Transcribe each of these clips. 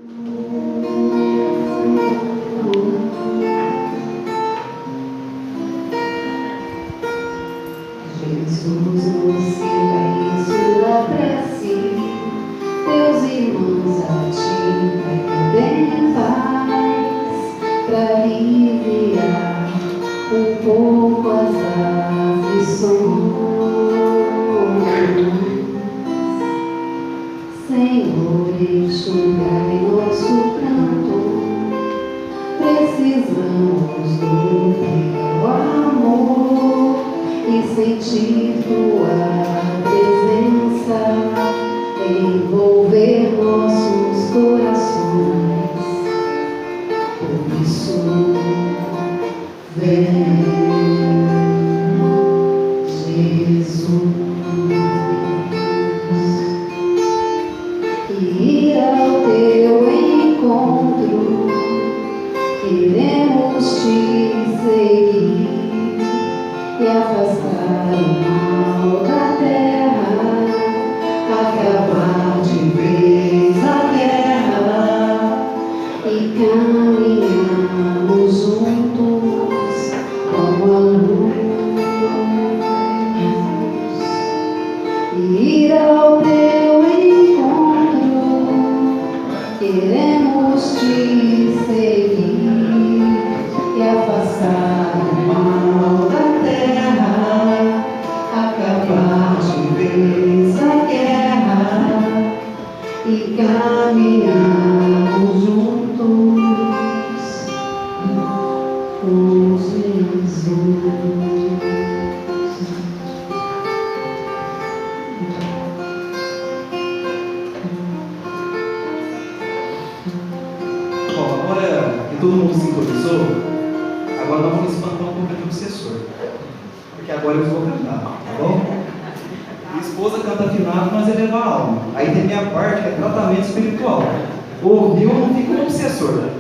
Jesus no silêncio da prece, teus irmãos a ti pedem paz, pra aliviar um pouco as aflições. Senhor, enxugai nosso pranto, precisamos do teu amor e sentir tua presença envolver nossos corações. Por isso, vem, Jesus, e ir ao teu encontro, queremos te seguir e afastar o mal da terra, acabar de vez a guerra e caminhamos juntos como a luz. E ir ao teu encontro, queremos te seguir e afastar o mal da terra, acabar de vez a guerra e caminhamos juntos com Jesus. Bom, agora que todo mundo sintonizou, agora nós vamos espantar um pouco de obsessor, porque agora eu vou cantar, tá bom? Minha esposa canta afinado, mas elevar a alma. Aí tem minha parte, que é tratamento espiritual. Ouviu, não fica um obsessor.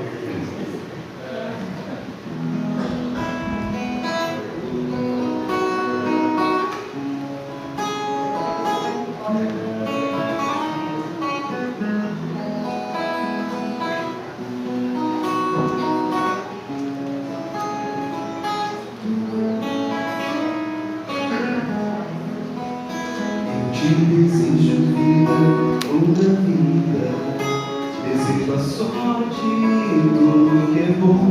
Te desejo vida, toda vida. Te desejo a sorte, tudo que é bom.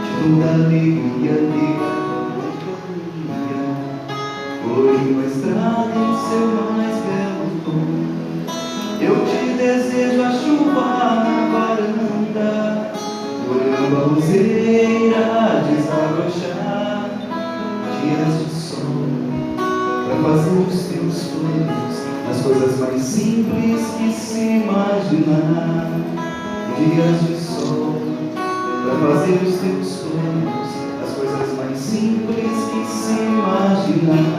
De toda alegria, porém uma estrada em seu mais belo tom. Eu te desejo a chuva na varanda, olhando a roseira desabrochar. Dias de sol, pra fazer os teus planos nas coisas mais simples que se imaginar. Dias de sol, pra fazer os teus planos nas coisas mais simples que se imaginar.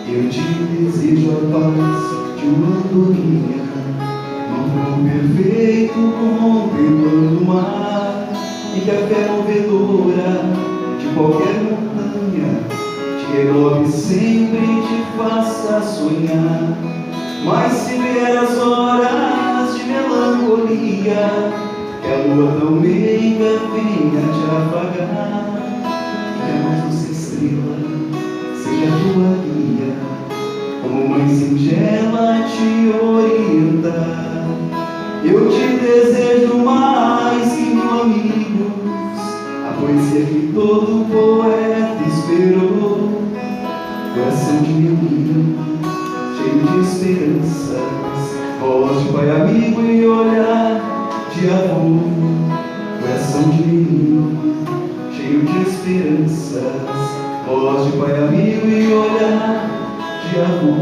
Eu te desejo a paz de uma andorinha, num perfeito contemplando o mar, e que a fé movedora de qualquer montanha te englobe sempre e te faça sonhar. Mas se vier as horas de melancolia, que a lua tão meiga venha te apagar, e que a mais doce estrela seja a tua guia, como mãe singela te orientar. Eu te desejo mais que mil amigos, a poesia que todo poeta esperou. Coração de menino, cheio de esperanças, voz de pai amigo e olhar de amor. Coração de menino, cheio de esperanças, voz de pai amigo e olhar de amor.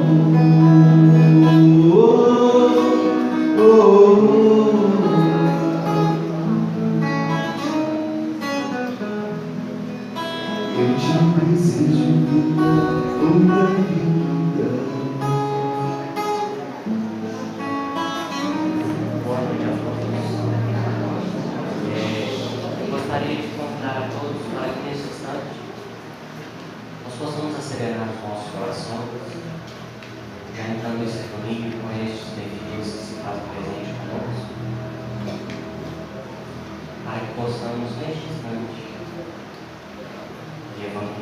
Eu te desejo vida, toda vida. Boa noite a todos. Eu gostaria de convidar a todos para que nesse instante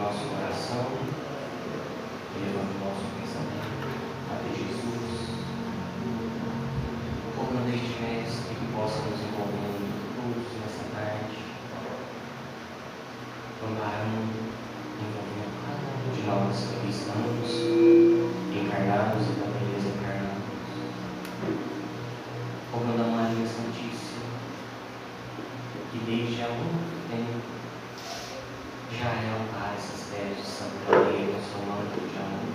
nosso coração, levando o nosso pensamento até Jesus, rogando este Mestre que possa nos envolvendo todos nessa tarde, amando, envolvendo cada um de nós que aqui estamos, encarnados e também desencarnados, rogando a Maria Santíssima, que desde há muito tempo já é ampara essas pés de Santa Maria com seu manto de amor,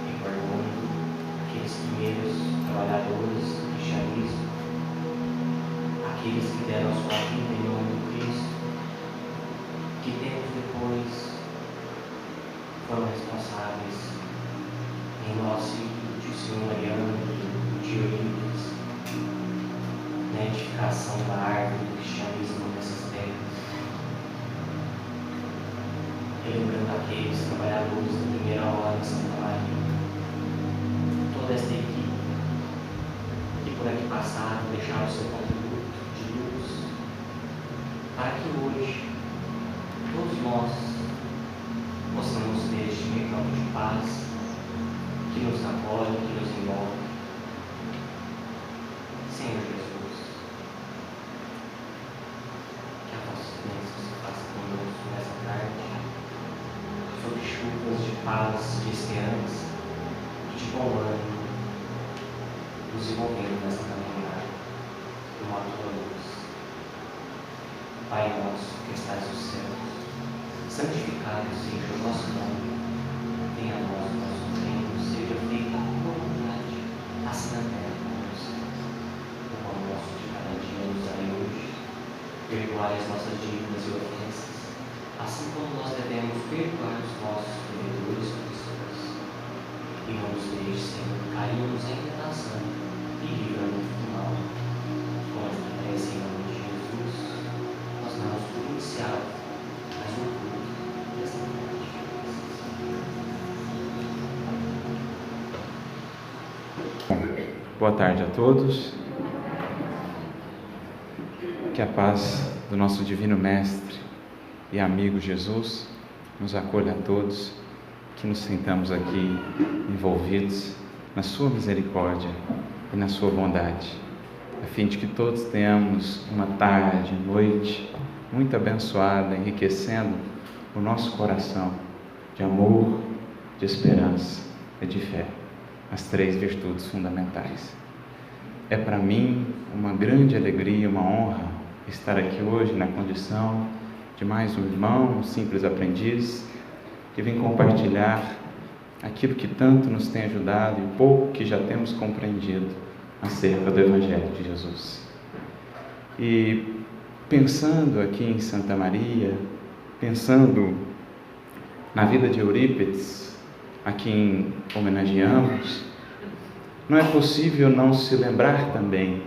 recordando aqueles primeiros trabalhadores do cristianismo, aqueles que deram a sua vida em nome do Cristo, que tempos depois foram responsáveis em nosso Senhor Mariano, de Eurípides, na edificação da árvore do cristianismo nessas terras, relembrando aqueles trabalhadores da primeira hora de Santa Maria, toda esta equipe que por aqui passaram, deixaram seu contributo de luz, para que hoje todos nós possamos ter este recanto de paz que nos acolhe, que nos envolve. Senhor Jesus, que a vossa bênção se faça conosco nessa tarde, sob chuvas de paz, de esperança e de bom ânimo, nos envolvendo nessa caminhada, com a tua luz. Pai nosso que estás nos céus, santificado seja o vosso nome, venha a nós o vosso reino, seja feita a tua vontade, assim na terra como no céu. O pão nosso de cada dia nos dai hoje, perdoai as nossas dívidas e ofensas, assim como nós devemos perdoar os nossos devedores cristãos. E não nos deixes, Senhor, cairmos em tentação e livra-nos do mal. Com esta prece em nome de Jesus, nós damos por iniciado mais um culto desta tarde. Boa tarde a todos. Que a paz do nosso Divino Mestre e amigo Jesus nos acolha a todos, que nos sintamos aqui envolvidos na sua misericórdia e na sua bondade, a fim de que todos tenhamos uma tarde, noite muito abençoada, enriquecendo o nosso coração de amor, de esperança e de fé, as três virtudes fundamentais. É para mim uma grande alegria, uma honra estar aqui hoje na condição de mais um irmão, um simples aprendiz, que vem compartilhar aquilo que tanto nos tem ajudado e o pouco que já temos compreendido acerca do Evangelho de Jesus. E pensando aqui em Santa Maria, pensando na vida de Eurípides, a quem homenageamos, não é possível não se lembrar também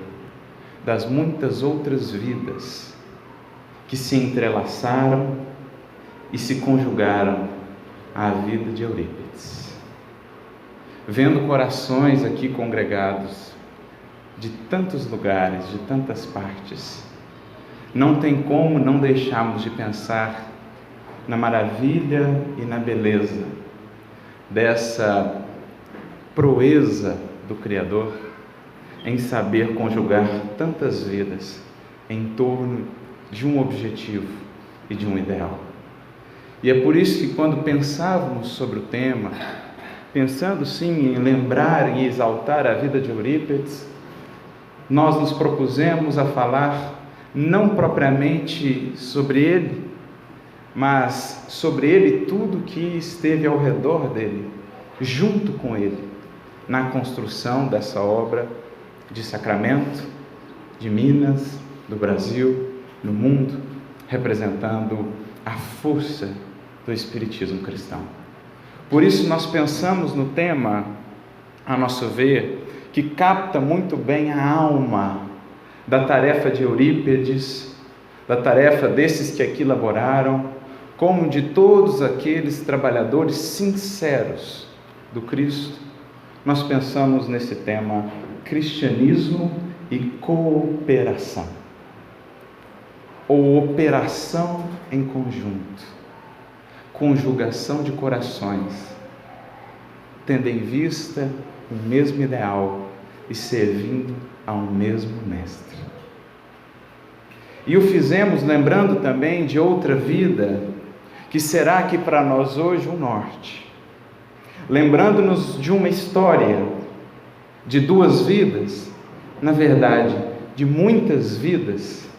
das muitas outras vidas que se entrelaçaram e se conjugaram à vida de Eurípides. Vendo corações aqui congregados de tantos lugares, de tantas partes, não tem como não deixarmos de pensar na maravilha e na beleza dessa proeza do Criador em saber conjugar tantas vidas em torno de um objetivo e de um ideal. E é por isso que quando pensávamos sobre o tema, pensando sim em lembrar e exaltar a vida de Eurípides, nós nos propusemos a falar não propriamente sobre ele, mas sobre ele tudo que esteve ao redor dele, junto com ele, na construção dessa obra de Sacramento, de Minas, do Brasil, no mundo, representando a força do Espiritismo cristão. Por isso nós pensamos no tema, a nosso ver, que capta muito bem a alma da tarefa de Eurípides, da tarefa desses que aqui laboraram, como de todos aqueles trabalhadores sinceros do Cristo. Nós pensamos nesse tema, cristianismo e cooperação. ou operação em conjunto, conjugação de corações, tendo em vista o mesmo ideal e servindo a um mesmo mestre. E o fizemos lembrando também de outra vida, que será aqui para nós hoje o norte. Lembrando-nos de uma história de 2 vidas, na verdade, de muitas vidas,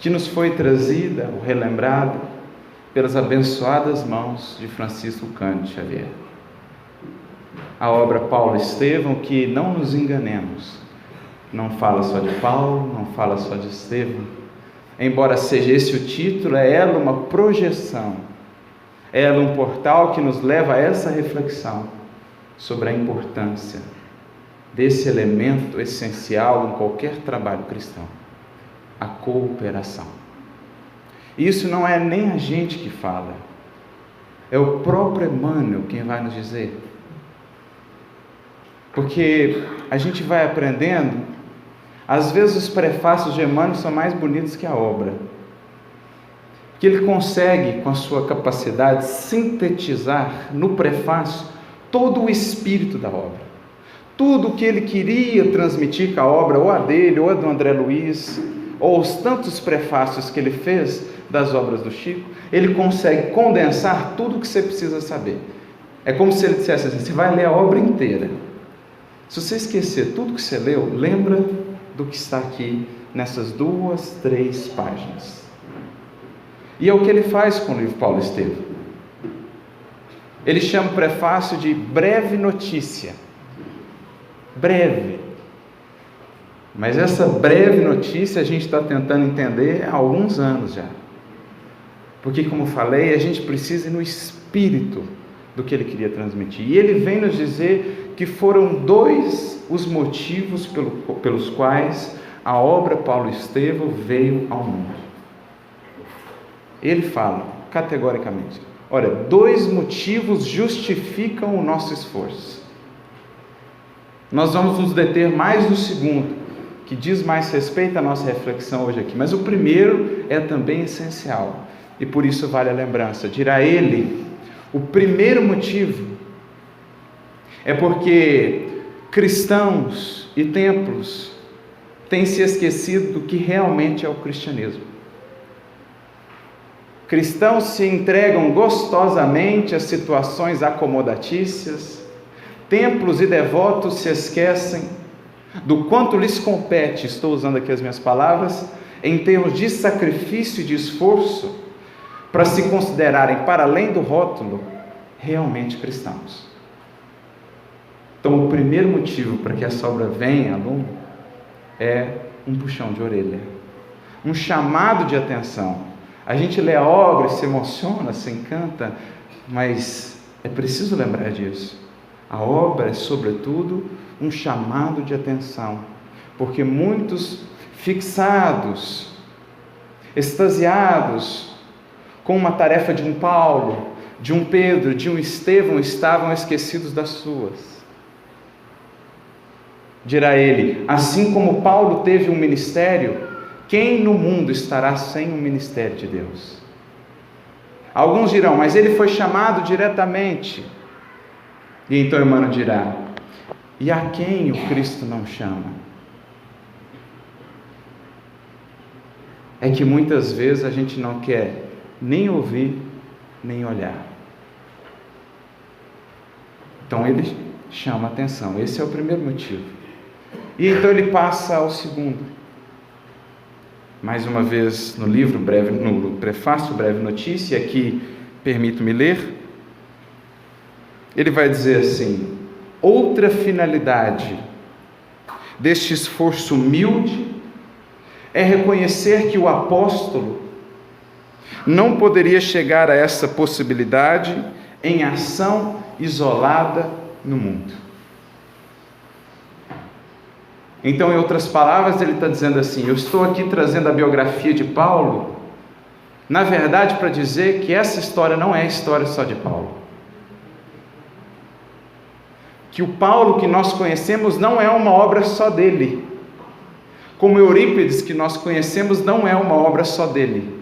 que nos foi trazida ou relembrada pelas abençoadas mãos de Francisco Cândido Xavier. A obra Paulo Estevão, que não nos enganemos, não fala só de Paulo, não fala só de Estevão, embora seja esse o título, é ela uma projeção, é ela um portal que nos leva a essa reflexão sobre a importância desse elemento essencial em qualquer trabalho cristão, a cooperação. Isso não é nem a gente que fala, é o próprio Emmanuel quem vai nos dizer. Porque a gente vai aprendendo, às vezes os prefácios de Emmanuel são mais bonitos que a obra, que ele consegue, com a sua capacidade, sintetizar no prefácio todo o espírito da obra, tudo o que ele queria transmitir com a obra, ou a dele, ou a do André Luiz, ou os tantos prefácios que ele fez das obras do Chico. Ele consegue condensar tudo o que você precisa saber. É como se ele dissesse assim: você vai ler a obra inteira, se você esquecer tudo que você leu, lembra do que está aqui nessas 2, 3 páginas. E é o que ele faz com o livro Paulo Estevão. Ele chama o prefácio de breve notícia. Breve. Mas essa breve notícia a gente está tentando entender há alguns anos já. Porque, como falei, a gente precisa ir no espírito do que ele queria transmitir. E ele vem nos dizer que foram 2 os motivos pelos quais a obra Paulo Estevão veio ao mundo. Ele fala categoricamente: olha, 2 motivos justificam o nosso esforço. Nós vamos nos deter mais no segundo, que diz mais respeito à nossa reflexão hoje aqui, mas o primeiro é também essencial, e por isso vale a lembrança. Dirá ele: o primeiro motivo é porque cristãos e templos têm se esquecido do que realmente é o cristianismo. Cristãos se entregam gostosamente a situações acomodatícias, templos e devotos se esquecem do quanto lhes compete, estou usando aqui as minhas palavras, em termos de sacrifício e de esforço, para se considerarem, para além do rótulo, realmente cristãos. Então, o primeiro motivo para que essa obra venha, aluno, é um puxão de orelha, um chamado de atenção. A gente lê a obra, se emociona, se encanta, mas é preciso lembrar disso. A obra é, sobretudo, um chamado de atenção, porque muitos fixados, extasiados, com uma tarefa de um Paulo, de um Pedro, de um Estevão, estavam esquecidos das suas. Dirá ele: assim como Paulo teve um ministério, quem no mundo estará sem o ministério de Deus? Alguns dirão: mas ele foi chamado diretamente. E então Emmanuel dirá: e a quem o Cristo não chama? É que muitas vezes a gente não quer nem ouvir, nem olhar. Então ele chama a atenção. Esse é o primeiro motivo. E então ele passa ao segundo. Mais uma vez no livro breve, no prefácio Breve Notícia, aqui permito-me ler, ele vai dizer assim: outra finalidade deste esforço humilde é reconhecer que o apóstolo não poderia chegar a essa possibilidade em ação isolada no mundo. Então, em outras palavras, ele está dizendo assim: eu estou aqui trazendo a biografia de Paulo, na verdade, para dizer que essa história não é a história só de Paulo. Que o Paulo que nós conhecemos não é uma obra só dele. como Eurípides, que nós conhecemos, não é uma obra só dele.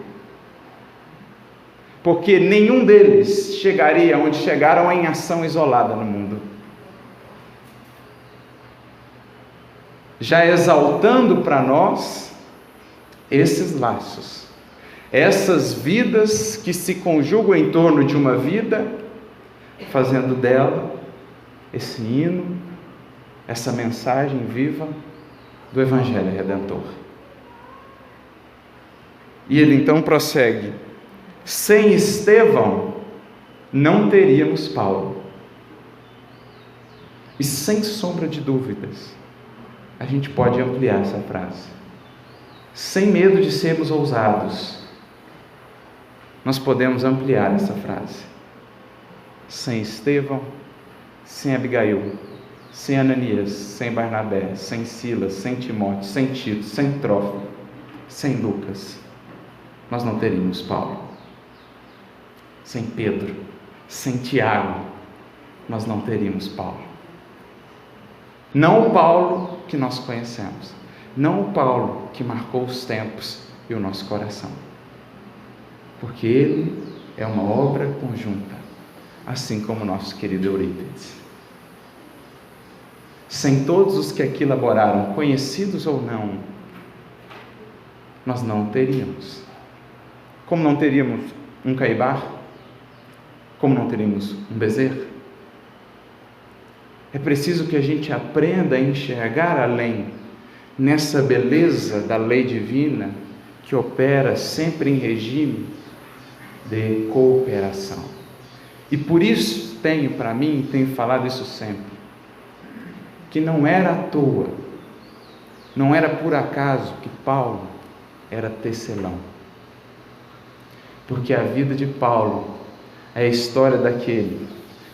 Porque nenhum deles chegaria onde chegaram em ação isolada no mundo. Já exaltando para nós esses laços, essas vidas que se conjugam em torno de uma vida, fazendo dela esse hino, essa mensagem viva do Evangelho Redentor. E ele então prossegue: sem Estevão não teríamos Paulo. E sem sombra de dúvidas, a gente pode ampliar essa frase. Sem medo de sermos ousados, nós podemos ampliar essa frase. Sem Estevão, sem Abigail, sem Ananias, sem Barnabé, sem Silas, sem Timóteo, sem Tito, sem Trófimo, sem Lucas, nós não teríamos Paulo. Sem Pedro, sem Tiago, nós não teríamos Paulo. Não o Paulo que nós conhecemos, não o Paulo que marcou os tempos e o nosso coração, porque ele é uma obra conjunta, assim como o nosso querido Eurípides. Sem todos os que aqui laboraram, conhecidos ou não, nós não teríamos. Como não teríamos um Caibar? Como não teríamos um Bezerra? É preciso que a gente aprenda a enxergar além, nessa beleza da lei divina que opera sempre em regime de cooperação. E por isso tenho falado isso sempre, que não era à toa, não era por acaso que Paulo era tecelão. Porque a vida de Paulo é a história daquele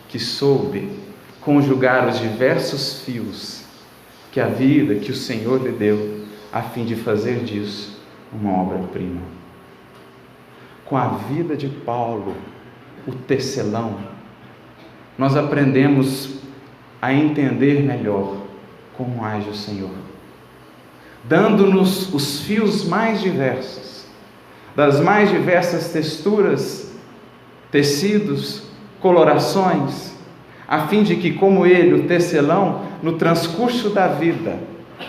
que soube conjugar os diversos fios que a vida, que o Senhor lhe deu, a fim de fazer disso uma obra-prima. Com a vida de Paulo, o tecelão, nós aprendemos a entender melhor como age o Senhor, dando-nos os fios mais diversos, das mais diversas texturas, tecidos, colorações, a fim de que, como ele, o tecelão, no transcurso da vida,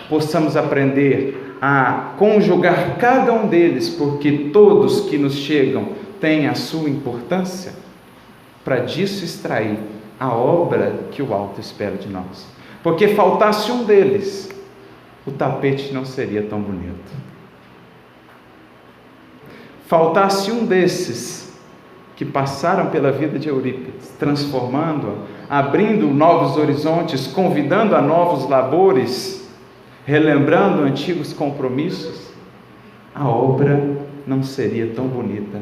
possamos aprender a conjugar cada um deles, porque todos que nos chegam têm a sua importância, para disso extrair a obra que o alto espera de nós. Porque faltasse um deles, o tapete não seria tão bonito. Faltasse um desses que passaram pela vida de Eurípides, transformando-a, abrindo novos horizontes, convidando a novos labores, relembrando antigos compromissos, a obra não seria tão bonita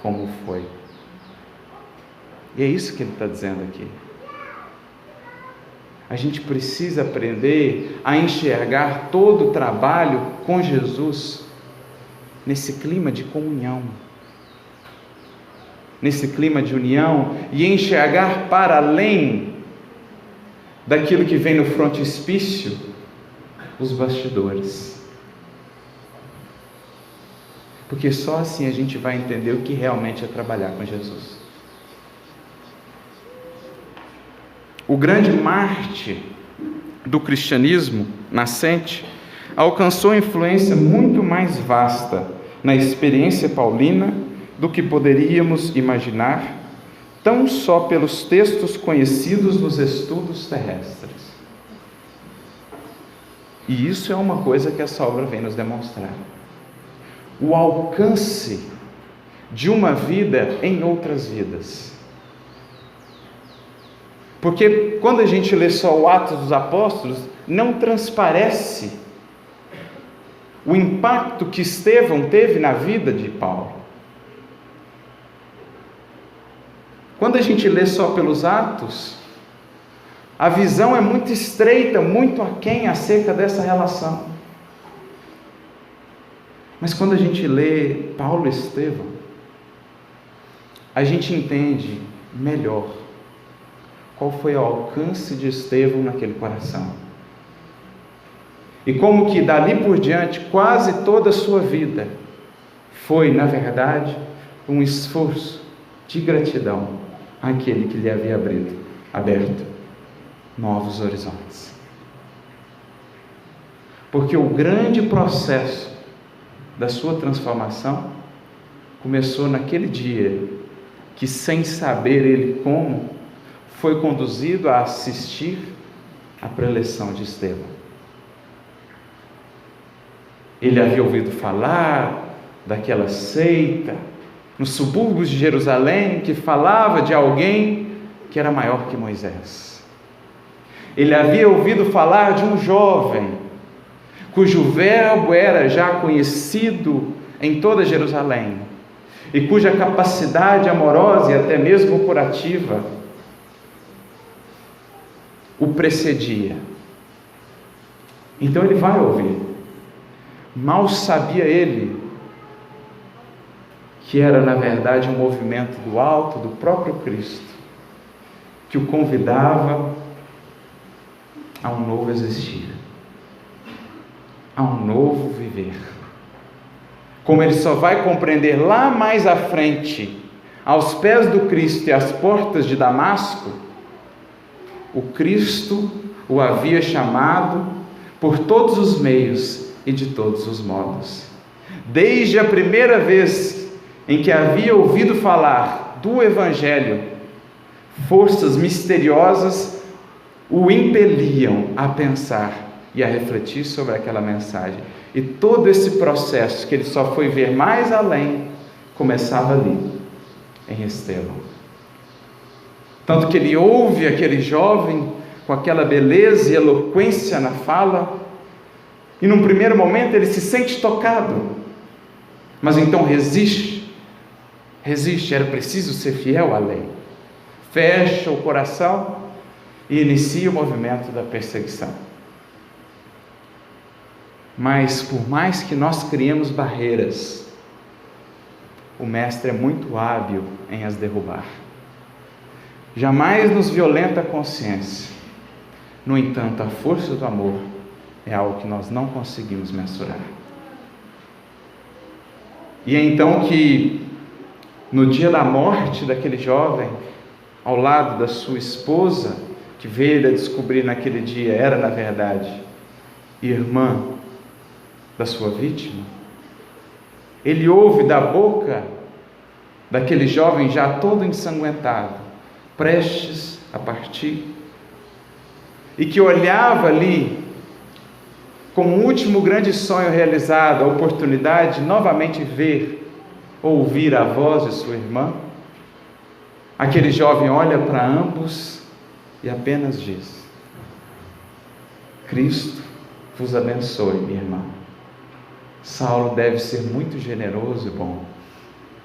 como foi. E é isso que ele está dizendo aqui. A gente precisa aprender a enxergar todo o trabalho com Jesus nesse clima de comunhão, nesse clima de união, e enxergar para além daquilo que vem no frontispício, os bastidores. Porque só assim a gente vai entender o que realmente é trabalhar com Jesus. O grande Marte do cristianismo nascente alcançou influência muito mais vasta na experiência paulina do que poderíamos imaginar, tão só pelos textos conhecidos nos estudos terrestres. E isso é uma coisa que essa obra vem nos demonstrar. O alcance de uma vida em outras vidas. Porque quando a gente lê só o Atos dos Apóstolos, não transparece o impacto que Estevão teve na vida de Paulo. Quando a gente lê só pelos Atos, a visão é muito estreita, muito aquém acerca dessa relação. Mas quando a gente lê Paulo e Estevão, a gente entende melhor qual foi o alcance de Estevão naquele coração. E como que dali por diante, quase toda a sua vida foi, na verdade, um esforço de gratidão àquele que lhe havia aberto novos horizontes. Porque o grande processo da sua transformação começou naquele dia que, sem saber ele como, foi conduzido a assistir à preleção de Estevão. Ele havia ouvido falar daquela seita nos subúrbios de Jerusalém que falava de alguém que era maior que Moisés. Ele havia ouvido falar de um jovem cujo verbo era já conhecido em toda Jerusalém e cuja capacidade amorosa e até mesmo curativa o precedia. Então ele vai ouvir. Mal sabia ele que era, na verdade, um movimento do alto, do próprio Cristo, que o convidava a um novo existir, a um novo viver. Como ele só vai compreender lá mais à frente, aos pés do Cristo e às portas de Damasco, o Cristo o havia chamado por todos os meios e de todos os modos. Desde a primeira vez em que havia ouvido falar do Evangelho, forças misteriosas o impeliam a pensar e a refletir sobre aquela mensagem. E todo esse processo que ele só foi ver mais além, começava ali, em Estevão. Tanto que ele ouve aquele jovem com aquela beleza e eloquência na fala, e num primeiro momento ele se sente tocado, mas então resiste, era preciso ser fiel à lei. Fecha o coração e inicia o movimento da perseguição. Mas por mais que nós criemos barreiras, o Mestre é muito hábil em as derrubar. Jamais nos violenta a consciência. No entanto, a força do amor é algo que nós não conseguimos mensurar. E é então que, no dia da morte daquele jovem, ao lado da sua esposa, que veio a descobrir naquele dia, era na verdade irmã da sua vítima, ele ouve da boca daquele jovem já todo ensanguentado, prestes a partir, e que olhava ali como um último grande sonho realizado, a oportunidade de novamente ver, ouvir a voz de sua irmã. Aquele jovem olha para ambos e apenas diz: Cristo vos abençoe, minha irmã. Saulo deve ser muito generoso e bom.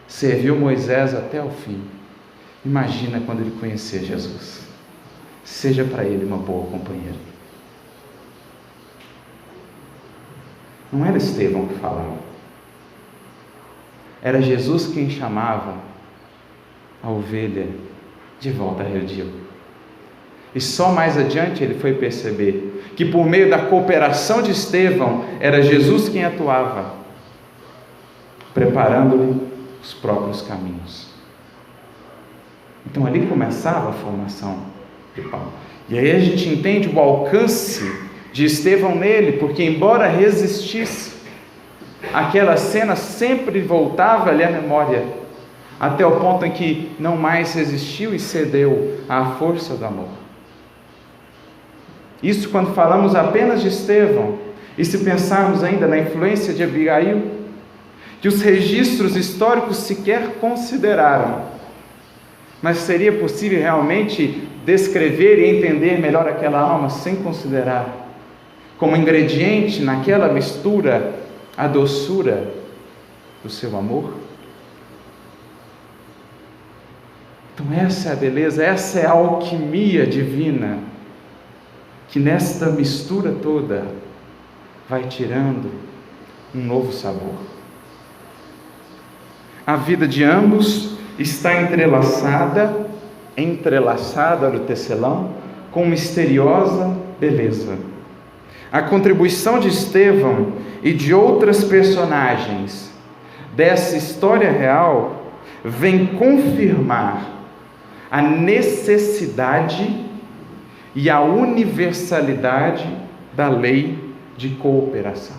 Serviu Moisés até o fim. Imagina quando ele conhecer Jesus. Seja para ele uma boa companheira. Não era Estevão que falava. Era Jesus quem chamava a ovelha de volta a redil. E só mais adiante ele foi perceber que por meio da cooperação de Estevão, era Jesus quem atuava, preparando-lhe os próprios caminhos. Então ali começava a formação de Paulo. E aí a gente entende o alcance de Estevão nele, porque embora resistisse, aquela cena sempre voltava-lhe à memória, até o ponto em que não mais resistiu e cedeu à força do amor. Isso quando falamos apenas de Estevão, e se pensarmos ainda na influência de Abigail, que os registros históricos sequer consideraram, mas seria possível realmente descrever e entender melhor aquela alma sem considerar como ingrediente naquela mistura a doçura do seu amor? Então essa é a beleza, essa é a alquimia divina, que nesta mistura toda vai tirando um novo sabor. A vida de ambos está entrelaçada no tecelão, com misteriosa beleza. A contribuição de Estevão e de outras personagens dessa história real vem confirmar a necessidade e a universalidade da lei de cooperação.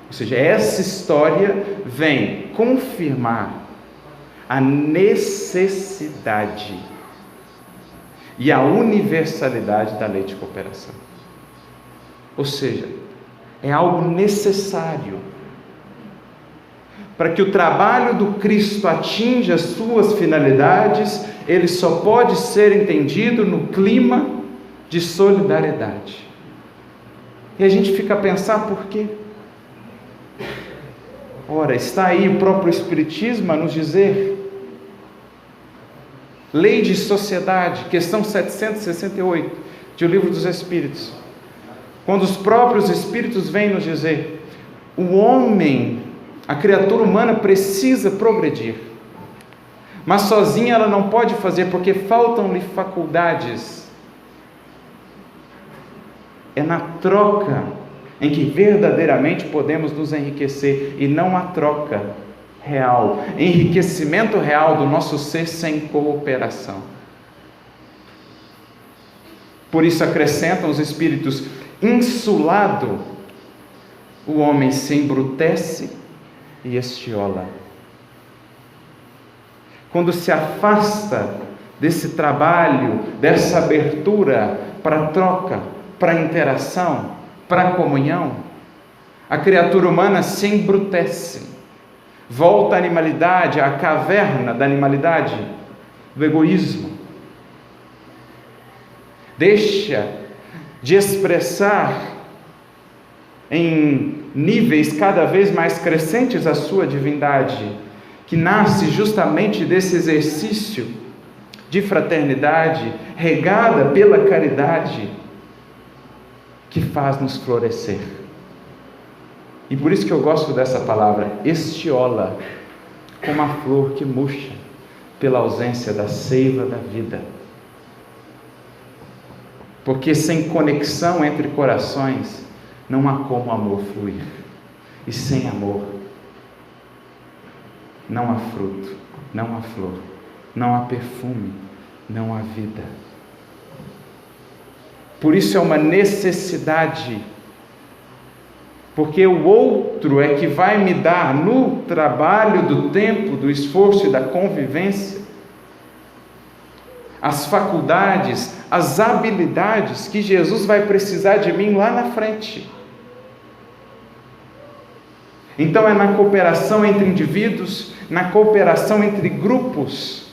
Ou seja, essa história vem confirmar a necessidade e a universalidade da lei de cooperação. Ou seja, é algo necessário para que o trabalho do Cristo atinja as suas finalidades. Ele só pode ser entendido no clima de solidariedade. E a gente fica a pensar por quê? Ora, está aí o próprio Espiritismo a nos dizer. Lei de Sociedade, questão 768 do Livro dos Espíritos. Quando os próprios Espíritos vêm nos dizer: o homem, a criatura humana precisa progredir, mas sozinha ela não pode fazer, porque faltam-lhe faculdades. É na troca em que verdadeiramente podemos nos enriquecer, e não a troca real, enriquecimento real do nosso ser sem cooperação. Por isso acrescentam os Espíritos: insulado, o homem se embrutece e estiola. Quando se afasta desse trabalho, dessa abertura para troca, para interação, para comunhão, a criatura humana se embrutece, volta à animalidade, à caverna da animalidade, do egoísmo. Deixa de expressar em níveis cada vez mais crescentes a sua divindade, que nasce justamente desse exercício de fraternidade, regada pela caridade, que faz-nos florescer. E por isso que eu gosto dessa palavra, estiola, como a flor que murcha pela ausência da seiva da vida. Porque sem conexão entre corações, não há como o amor fluir. E sem amor, não há fruto, não há flor, não há perfume, não há vida. Por isso é uma necessidade, porque o outro é que vai me dar, no trabalho do tempo, do esforço e da convivência, as faculdades, as habilidades que Jesus vai precisar de mim lá na frente. Então é na cooperação entre indivíduos, na cooperação entre grupos,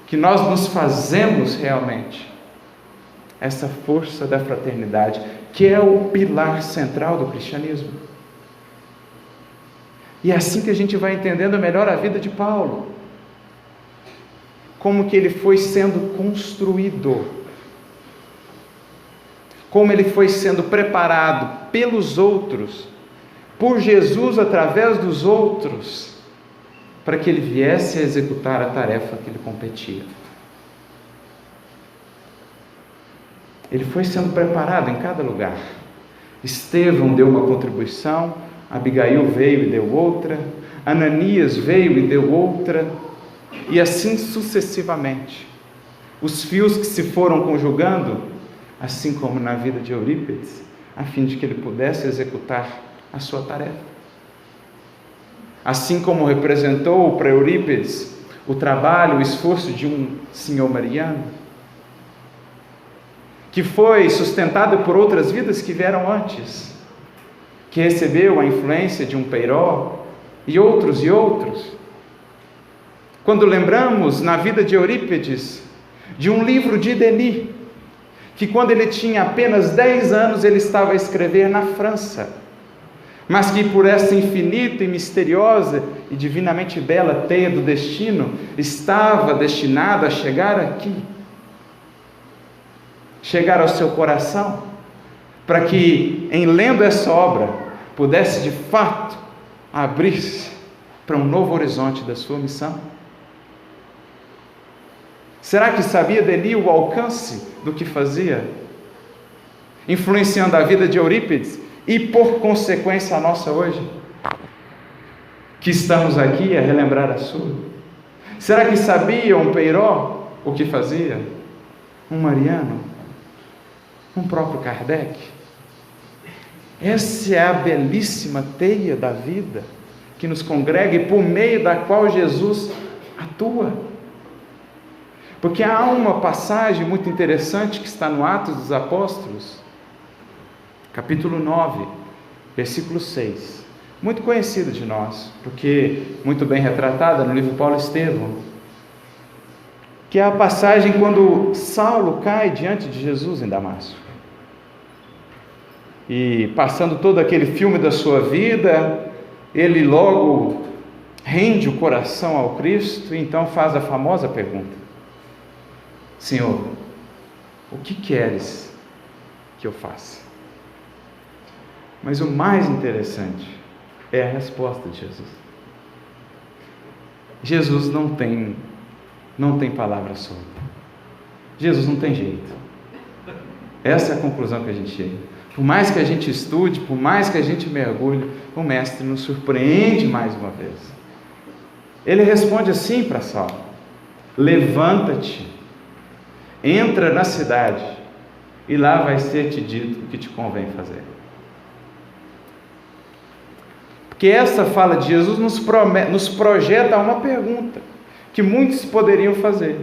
que nós nos fazemos realmente essa força da fraternidade, que é o pilar central do cristianismo. E é assim que a gente vai entendendo melhor a vida de Paulo, como que ele foi sendo construído, como ele foi sendo preparado pelos outros, por Jesus através dos outros, para que ele viesse a executar a tarefa que lhe competia. Ele foi sendo preparado em cada lugar. Estevão deu uma contribuição, Abigail veio e deu outra, Ananias veio e deu outra, e assim sucessivamente. Os fios que se foram conjugando, assim como na vida de Eurípides, a fim de que ele pudesse executar a sua tarefa. Assim como representou para Eurípides o trabalho, o esforço de um senhor Mariano, que foi sustentado por outras vidas que vieram antes, que recebeu a influência de um Peiró e outros. Quando lembramos na vida de Eurípides, de um livro de Denis, que quando ele tinha apenas 10 anos ele estava a escrever na França, mas que por essa infinita e misteriosa e divinamente bela teia do destino, estava destinado a chegar aqui, chegar ao seu coração, para que, em lendo essa obra, pudesse de fato abrir-se para um novo horizonte da sua missão. Será que sabia Denis o alcance do que fazia? influenciando a vida de Eurípides e, por consequência, a nossa hoje? Que estamos aqui a relembrar a sua. Será que sabia um Peiró o que fazia? Um Mariano? Um próprio Kardec? Essa é a belíssima teia da vida que nos congrega e por meio da qual Jesus atua. Porque há uma passagem muito interessante que está no Atos dos Apóstolos, capítulo 9, versículo 6. Muito conhecida de nós, porque muito bem retratada no livro Paulo Estevão, que é a passagem quando Saulo cai diante de Jesus em Damasco. E passando todo aquele filme da sua vida, ele logo rende o coração ao Cristo e então faz a famosa pergunta: Senhor, o que queres que eu faça? Mas o mais interessante é a resposta de Jesus. Jesus não tem palavra solta. Jesus não tem jeito. Essa é a conclusão que a gente chega. Por mais que a gente estude, por mais que a gente mergulhe, o Mestre nos surpreende mais uma vez. Ele responde assim para Saulo: levanta-te, entra na cidade, e lá vai ser te dito o que te convém fazer. Porque essa fala de Jesus nos projeta uma pergunta que muitos poderiam fazer.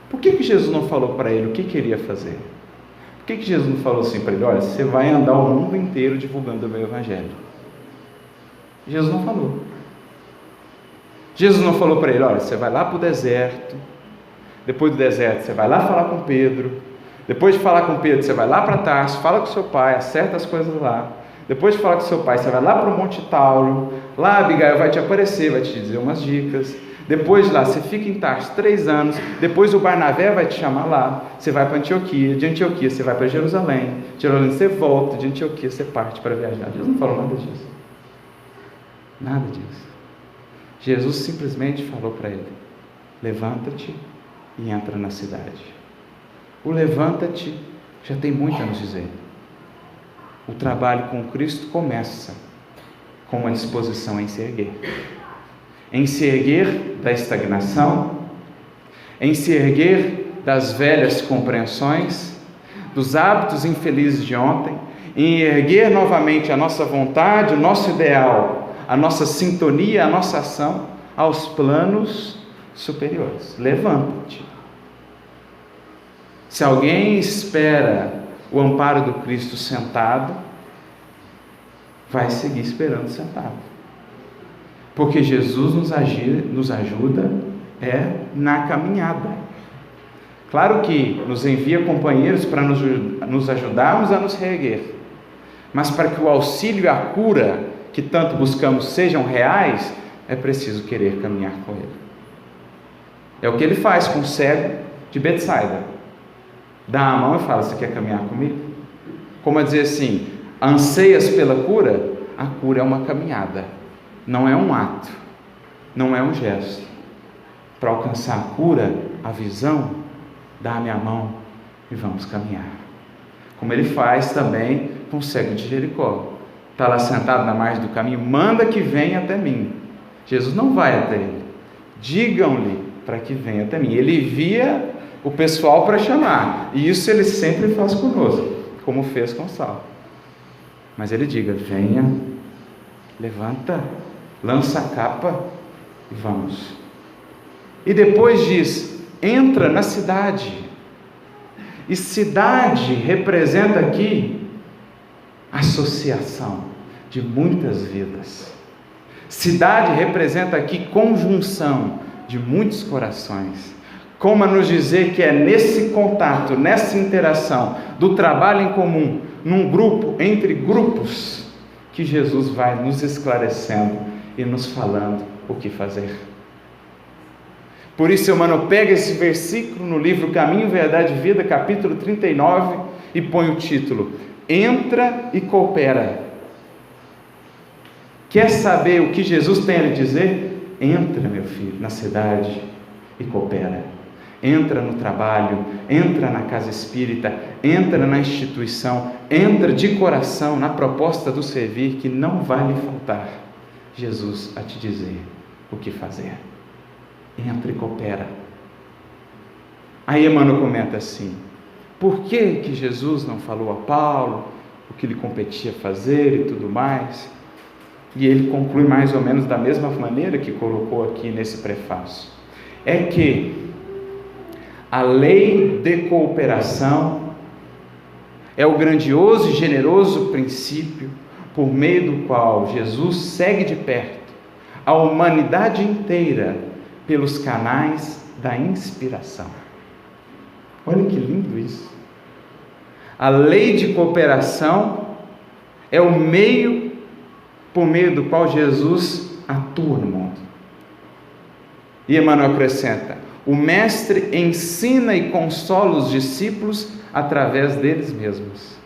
Por que Jesus não falou para ele o que queria fazer? Por que Jesus não falou assim para ele: olha, você vai andar o mundo inteiro divulgando o meu evangelho? Jesus não falou. Jesus não falou para ele: olha, você vai lá para o deserto, depois do deserto você vai lá falar com Pedro, depois de falar com Pedro você vai lá para Tarso, fala com seu pai, acerta as coisas lá. Depois de falar com seu pai, você vai lá para o Monte Tauro, lá Abigail vai te aparecer, vai te dizer umas dicas. Depois de lá, você fica em Tarso 3 anos, depois o Barnabé vai te chamar lá, você vai para Antioquia, de Antioquia você vai para Jerusalém, de Jerusalém você volta, de Antioquia você parte para viajar. Jesus não falou nada disso. Nada disso. Jesus simplesmente falou para ele: levanta-te e entra na cidade. O levanta-te já tem muito a nos dizer. O trabalho com Cristo começa com uma disposição em se erguer. Em se erguer da estagnação, em se erguer das velhas compreensões, dos hábitos infelizes de ontem, em erguer novamente a nossa vontade, o nosso ideal, a nossa sintonia, a nossa ação aos planos superiores. Levanta-te. Se alguém espera o amparo do Cristo sentado, vai seguir esperando sentado. Porque Jesus nos ajuda na caminhada. Claro que nos envia companheiros para nos ajudarmos a nos reerguer. Mas para que o auxílio e a cura que tanto buscamos sejam reais, é preciso querer caminhar com Ele. É o que Ele faz com o cego de Betsaida. Dá a mão e fala: você quer caminhar comigo? Como a dizer assim: anseias pela cura? A cura é uma caminhada, não é um ato, não é um gesto. Para alcançar a cura, a visão, dá-me a mão e vamos caminhar. Como Ele faz também com o cego de Jericó. Está lá sentado na margem do caminho: manda que venha até mim. Jesus não vai até ele. Digam-lhe para que venha até mim. Ele envia o pessoal para chamar, e isso Ele sempre faz conosco, como fez com Saulo. Mas Ele diga: venha, levanta, lança a capa e vamos. E depois diz: entra na cidade. E cidade representa aqui associação de muitas vidas. Cidade representa aqui conjunção de muitos corações. Como a nos dizer que é nesse contato, nessa interação do trabalho em comum, num grupo, entre grupos, que Jesus vai nos esclarecendo e nos falando o que fazer. Por isso, Emmanuel pega esse versículo no livro Caminho, Verdade e Vida, capítulo 39, e põe o título: Entra e coopera. Quer saber o que Jesus tem a lhe dizer? Entra, meu filho, na cidade e coopera. Entra no trabalho, entra na casa espírita, entra na instituição, entra de coração na proposta do servir, que não vai lhe faltar Jesus a te dizer o que fazer. Entra e coopera. Aí Emmanuel comenta assim: por que Jesus não falou a Paulo o que lhe competia fazer e tudo mais? E ele conclui mais ou menos da mesma maneira que colocou aqui nesse prefácio. É que a lei de cooperação é o grandioso e generoso princípio por meio do qual Jesus segue de perto a humanidade inteira pelos canais da inspiração. Olha que lindo isso. A lei de cooperação é o meio por meio do qual Jesus atua no mundo. E Emmanuel acrescenta: o mestre ensina e consola os discípulos através deles mesmos.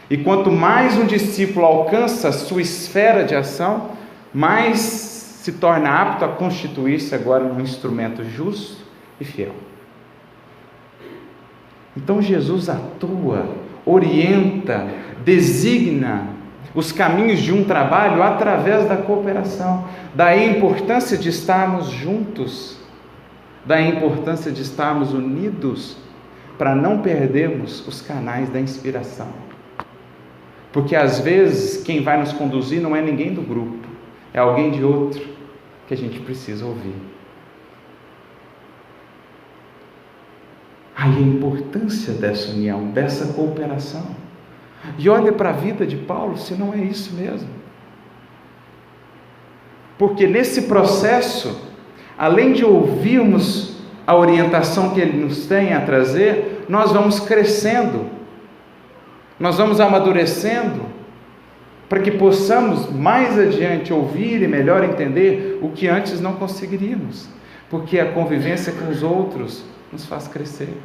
E quanto mais um discípulo alcança a sua esfera de ação, mais se torna apto a constituir-se agora num instrumento justo e fiel. Então Jesus atua, orienta, designa os caminhos de um trabalho através da cooperação. Daí a importância de estarmos juntos, daí a importância de estarmos unidos, para não perdermos os canais da inspiração. Porque às vezes quem vai nos conduzir não é ninguém do grupo, é alguém de outro que a gente precisa ouvir. Aí a importância dessa união, dessa cooperação. E olha para a vida de Paulo, se não é isso mesmo. Porque nesse processo, além de ouvirmos a orientação que ele nos tem a trazer, nós vamos crescendo, nós vamos amadurecendo, para que possamos mais adiante ouvir e melhor entender o que antes não conseguiríamos, porque a convivência com os outros nos faz crescer.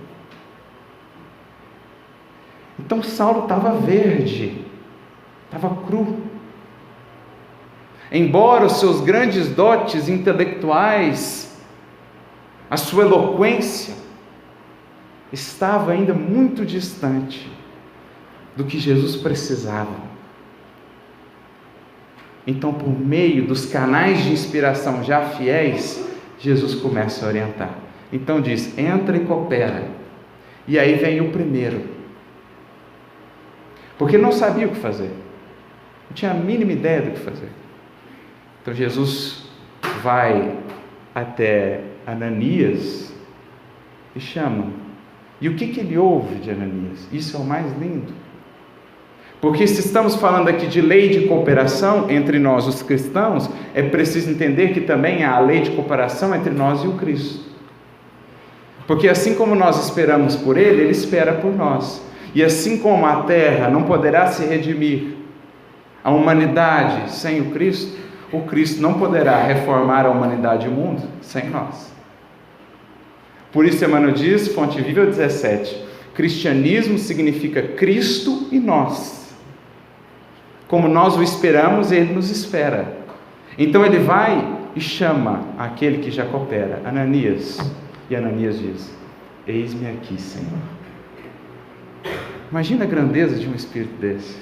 Então Saulo estava verde, estava cru. Embora os seus grandes dotes intelectuais, a sua eloquência, estava ainda muito distante do que Jesus precisava. Então, por meio dos canais de inspiração já fiéis, Jesus começa a orientar. Então diz: entra e coopera. E aí vem o primeiro, porque não sabia o que fazer, não tinha a mínima ideia do que fazer. Então Jesus vai até Ananias e chama. E o que ele ouve de Ananias? Isso é o mais lindo. Porque se estamos falando aqui de lei de cooperação entre nós, os cristãos, é preciso entender que também há a lei de cooperação entre nós e o Cristo. Porque assim como nós esperamos por Ele, Ele espera por nós. E assim como a terra não poderá se redimir, a humanidade sem o Cristo não poderá reformar a humanidade e o mundo sem nós. Por isso Emmanuel diz, Fonte Viva 17, cristianismo significa Cristo e nós. Como nós o esperamos, Ele nos espera. Então Ele vai e chama aquele que já coopera, Ananias. E Ananias diz: eis-me aqui, Senhor. Imagina a grandeza de um espírito desse,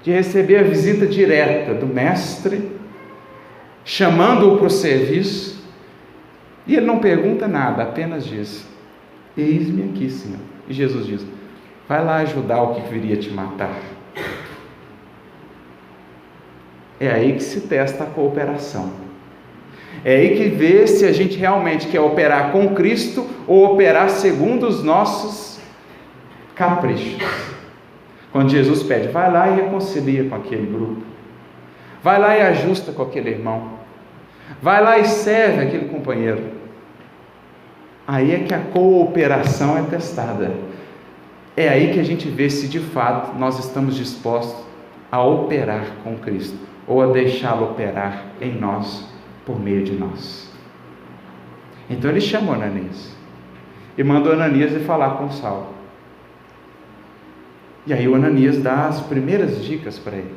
de receber a visita direta do mestre, chamando-o para o serviço, e ele não pergunta nada, apenas diz: eis-me aqui, Senhor. E Jesus diz: vai lá ajudar o que viria te matar. É aí que se testa a cooperação. É aí que vê se a gente realmente quer operar com Cristo ou operar segundo os nossos caprichos. Quando Jesus pede: vai lá e reconcilia com aquele grupo, vai lá e ajusta com aquele irmão, vai lá e serve aquele companheiro. Aí é que a cooperação é testada. É aí que a gente vê se de fato nós estamos dispostos a operar com Cristo, ou a deixá-lo operar em nós, por meio de nós. Então ele chamou Ananias e mandou Ananias ir falar com Saulo. E aí o Ananias dá as primeiras dicas para ele,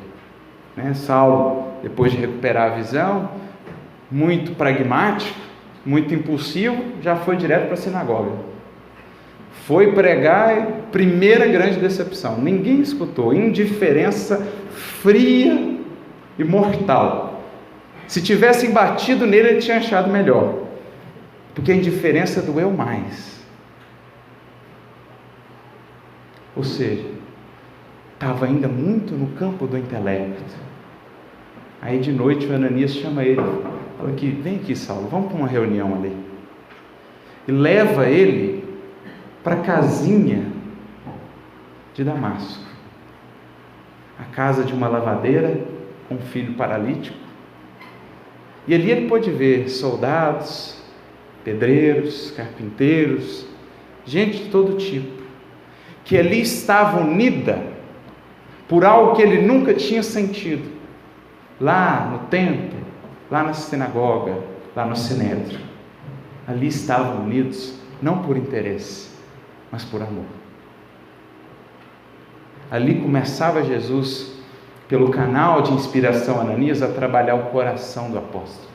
né? Saulo, depois de recuperar a visão, muito pragmático, muito impulsivo, já foi direto para a sinagoga. Foi pregar, primeira grande decepção. Ninguém escutou. Indiferença fria e mortal. Se tivessem batido nele, ele tinha achado melhor. Porque a indiferença doeu mais. Ou seja, estava ainda muito no campo do intelecto. Aí de noite o Ananias chama ele, fala aqui, vem aqui, Saulo, vamos para uma reunião ali. E leva ele para a casinha de Damasco, a casa de uma lavadeira com um filho paralítico. E ali ele pôde ver soldados, pedreiros, carpinteiros, gente de todo tipo, que ali estava unida por algo que ele nunca tinha sentido, lá no templo, lá na sinagoga, lá no sinédrio. Ali estavam unidos, não por interesse, mas por amor. Ali começava Jesus, pelo canal de inspiração Ananias, a trabalhar o coração do apóstolo,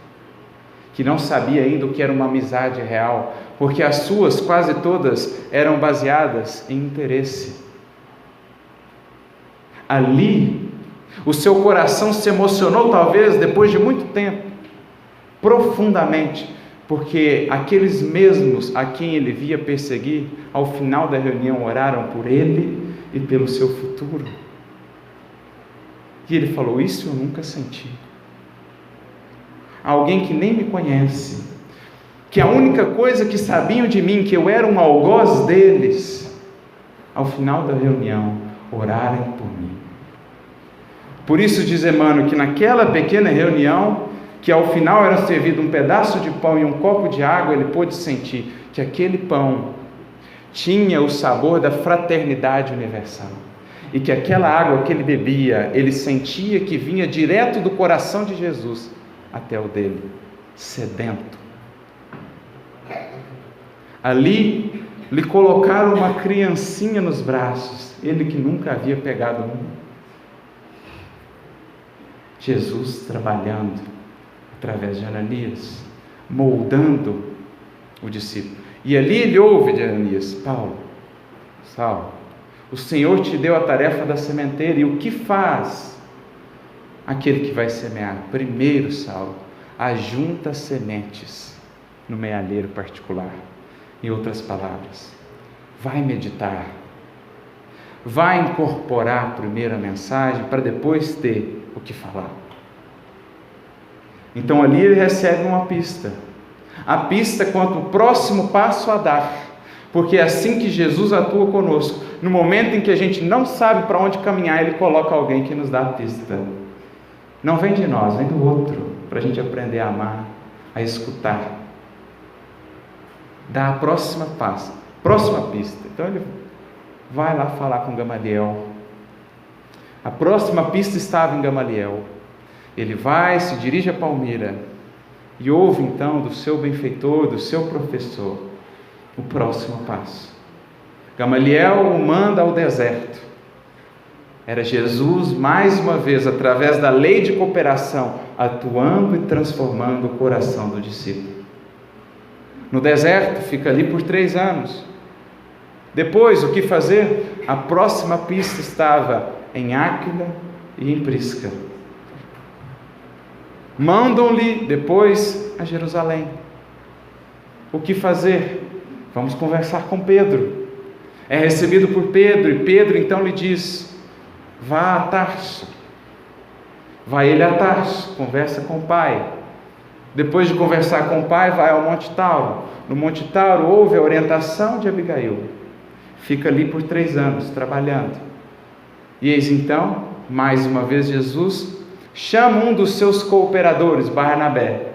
que não sabia ainda o que era uma amizade real, porque as suas, quase todas, eram baseadas em interesse. Ali, o seu coração se emocionou, talvez, depois de muito tempo, profundamente, porque aqueles mesmos a quem ele via perseguir, ao final da reunião oraram por ele e pelo seu futuro. E ele falou, isso eu nunca senti. Alguém que nem me conhece, que a única coisa que sabiam de mim, que eu era um algoz deles, ao final da reunião, orarem por mim. Por isso diz Emmanuel que naquela pequena reunião, que ao final era servido um pedaço de pão e um copo de água, ele pôde sentir que aquele pão tinha o sabor da fraternidade universal, e que aquela água que ele bebia, ele sentia que vinha direto do coração de Jesus até o dele, sedento. Ali lhe colocaram uma criancinha nos braços, ele que nunca havia pegado um. Jesus trabalhando através de Ananias, moldando o discípulo. E ali ele ouve de Ananias, Saulo, o Senhor te deu a tarefa da sementeira, e o que faz aquele que vai semear? Primeiro, Saulo, ajunta sementes no mealheiro particular. Em outras palavras, vai meditar, vai incorporar primeiro a mensagem, para depois ter o que falar. Então ali ele recebe uma pista, a pista quanto o próximo passo a dar, porque é assim que Jesus atua conosco. No momento em que a gente não sabe para onde caminhar, ele coloca alguém que nos dá a pista. Não vem de nós, vem do outro, para a gente aprender a amar, a escutar. Dá a próxima pista. Então ele vai lá falar com Gamaliel. A próxima pista estava em Gamaliel. Ele vai, se dirige a Palmira e ouve então do seu benfeitor, do seu professor, o próximo passo. Gamaliel o manda ao deserto. Era Jesus, mais uma vez, através da lei de cooperação, atuando e transformando o coração do discípulo. No deserto, fica ali por 3 anos. Depois, o que fazer? A próxima pista estava em Áquila e em Prisca. Mandam-lhe depois a Jerusalém. O que fazer? Vamos conversar com Pedro. É recebido por Pedro, e Pedro então lhe diz, vá a Tarso. Vai ele a Tarso, conversa com o pai. Depois de conversar com o pai, vai ao Monte Tauro. No Monte Tauro houve a orientação de Abigail. Fica ali por 3 anos, trabalhando. E eis então, mais uma vez Jesus chama um dos seus cooperadores, Barnabé,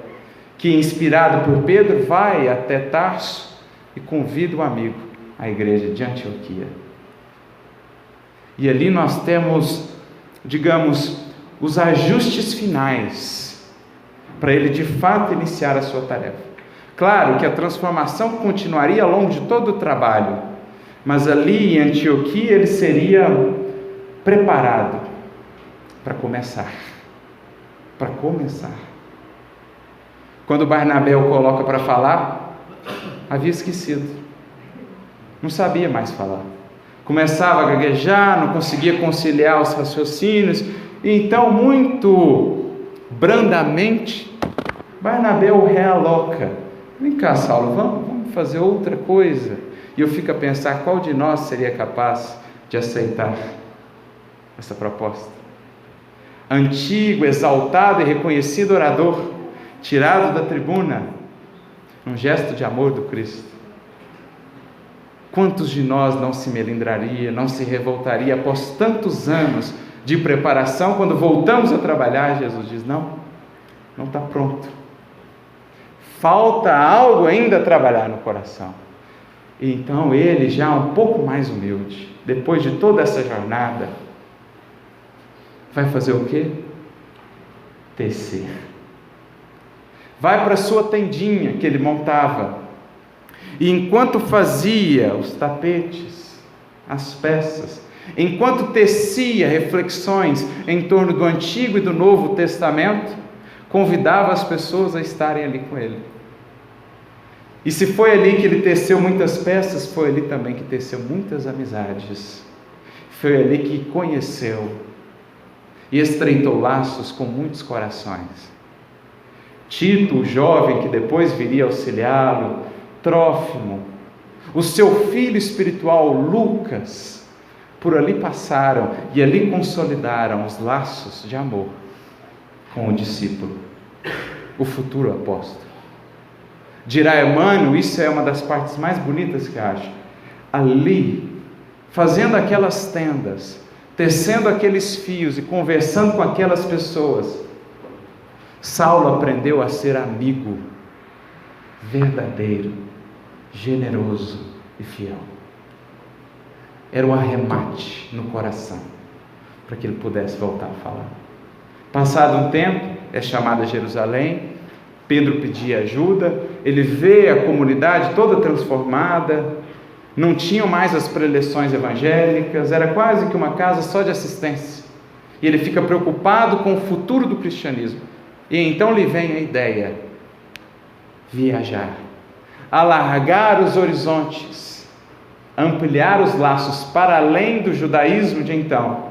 que inspirado por Pedro, vai até Tarso e convida o amigo à igreja de Antioquia. E ali nós temos, digamos, os ajustes finais, para ele de fato iniciar a sua tarefa. Claro que a transformação continuaria ao longo de todo o trabalho, mas ali em Antioquia ele seria preparado para começar. Quando Barnabé o coloca para falar, havia esquecido. Não sabia mais falar. Começava a gaguejar, não conseguia conciliar os raciocínios. E então, muito brandamente, Barnabé o realoca. Vem cá, Saulo, vamos fazer outra coisa. E eu fico a pensar, qual de nós seria capaz de aceitar essa proposta? Antigo, exaltado e reconhecido orador, tirado da tribuna, um gesto de amor do Cristo. Quantos de nós não se melindraria, não se revoltaria após tantos anos de preparação, quando voltamos a trabalhar, Jesus diz, não está pronto. Falta algo ainda a trabalhar no coração. E então ele, já um pouco mais humilde, depois de toda essa jornada, vai fazer o quê? Tecer. Vai para a sua tendinha que ele montava. E enquanto fazia os tapetes, as peças, enquanto tecia reflexões em torno do Antigo e do Novo Testamento, convidava as pessoas a estarem ali com ele. E se foi ali que ele teceu muitas peças, foi ali também que teceu muitas amizades. Foi ali que conheceu e estreitou laços com muitos corações. Tito, o jovem que depois viria auxiliá-lo, Trófimo, o seu filho espiritual Lucas, por ali passaram e ali consolidaram os laços de amor com o discípulo, o futuro apóstolo. Dirá Emmanuel, isso é uma das partes mais bonitas que acho, ali, fazendo aquelas tendas, tecendo aqueles fios e conversando com aquelas pessoas, Saulo aprendeu a ser amigo verdadeiro, generoso e fiel. Era um arremate no coração para que ele pudesse voltar a falar. Passado um tempo, é chamado a Jerusalém, Pedro pedia ajuda, ele vê a comunidade toda transformada, não tinham mais as preleções evangélicas, era quase que uma casa só de assistência. E ele fica preocupado com o futuro do cristianismo. E então lhe vem a ideia: viajar, alargar os horizontes, ampliar os laços para além do judaísmo de então,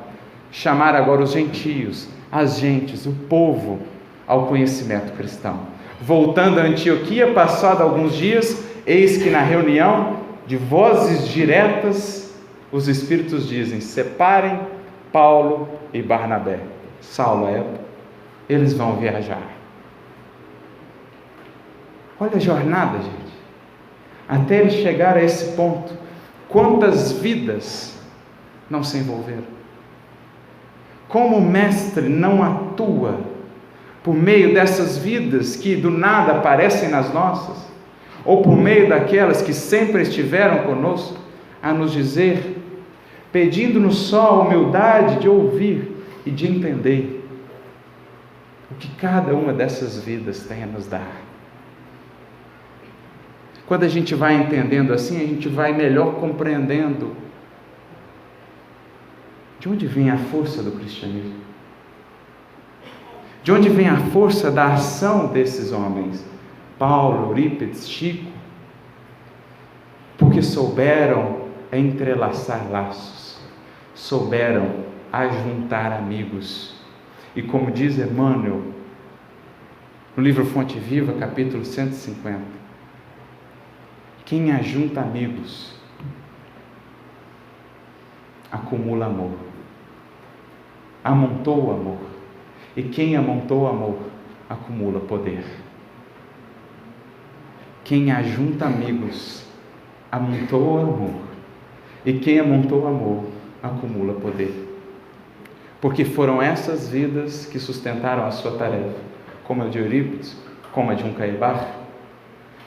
chamar agora os gentios, as gentes, o povo ao conhecimento cristão. Voltando a Antioquia, passado alguns dias, eis que na reunião, de vozes diretas, os Espíritos dizem: separem Paulo e Barnabé. Saulo é, eles vão viajar. Olha a jornada, gente, até ele chegar a esse ponto. Quantas vidas não se envolveram? Como o mestre não atua por meio dessas vidas que do nada aparecem nas nossas, ou por meio daquelas que sempre estiveram conosco, a nos dizer, pedindo-nos só a humildade de ouvir e de entender o que cada uma dessas vidas tem a nos dar. Quando a gente vai entendendo assim, a gente vai melhor compreendendo de onde vem a força do cristianismo, de onde vem a força da ação desses homens, Paulo, Eurípides, Chico, porque souberam entrelaçar laços, souberam ajuntar amigos. E como diz Emmanuel, no livro Fonte Viva, capítulo 150, quem ajunta amigos, acumula amor, amontou o amor, e quem amontou amor, acumula poder. Quem ajunta amigos, amontou amor, e quem amontou amor, acumula poder. Porque foram essas vidas que sustentaram a sua tarefa, como a de Eurípides, como a de um Caibar,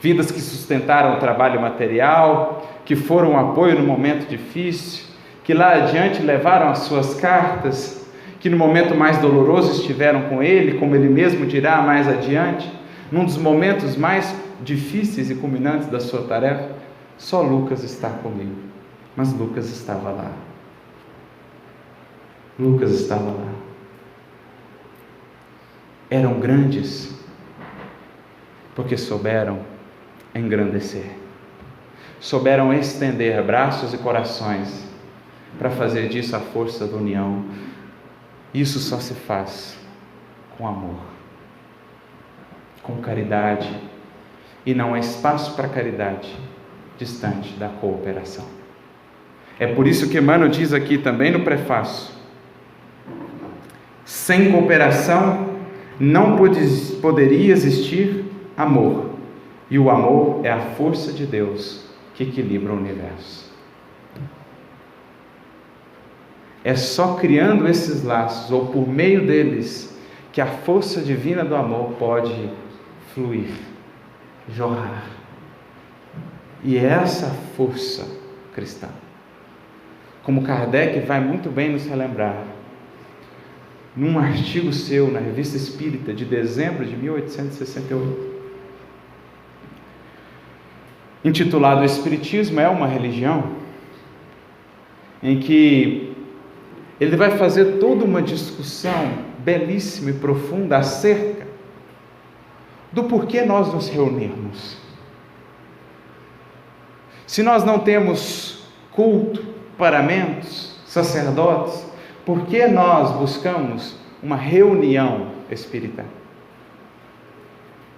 vidas que sustentaram o trabalho material, que foram um apoio no momento difícil, que lá adiante levaram as suas cartas, que no momento mais doloroso estiveram com ele, como ele mesmo dirá mais adiante, num dos momentos mais difíceis e culminantes da sua tarefa. Só Lucas está comigo, mas Lucas estava lá. Lucas estava lá. Eram grandes, porque souberam engrandecer, souberam estender braços e corações para fazer disso a força da união. Isso só se faz com amor, com caridade, e não há espaço para caridade distante da cooperação. É por isso que Emmanuel diz aqui também no prefácio: sem cooperação não poderia existir amor, e o amor é a força de Deus que equilibra o universo. É só criando esses laços, ou por meio deles, que a força divina do amor pode fluir, jorrar. E é essa força cristã, como Kardec vai muito bem nos relembrar, num artigo seu na Revista Espírita de dezembro de 1868, intitulado "O Espiritismo é uma Religião?", em que ele vai fazer toda uma discussão belíssima e profunda acerca do porquê nós nos reunirmos. Se nós não temos culto, paramentos, sacerdotes, por que nós buscamos uma reunião espírita?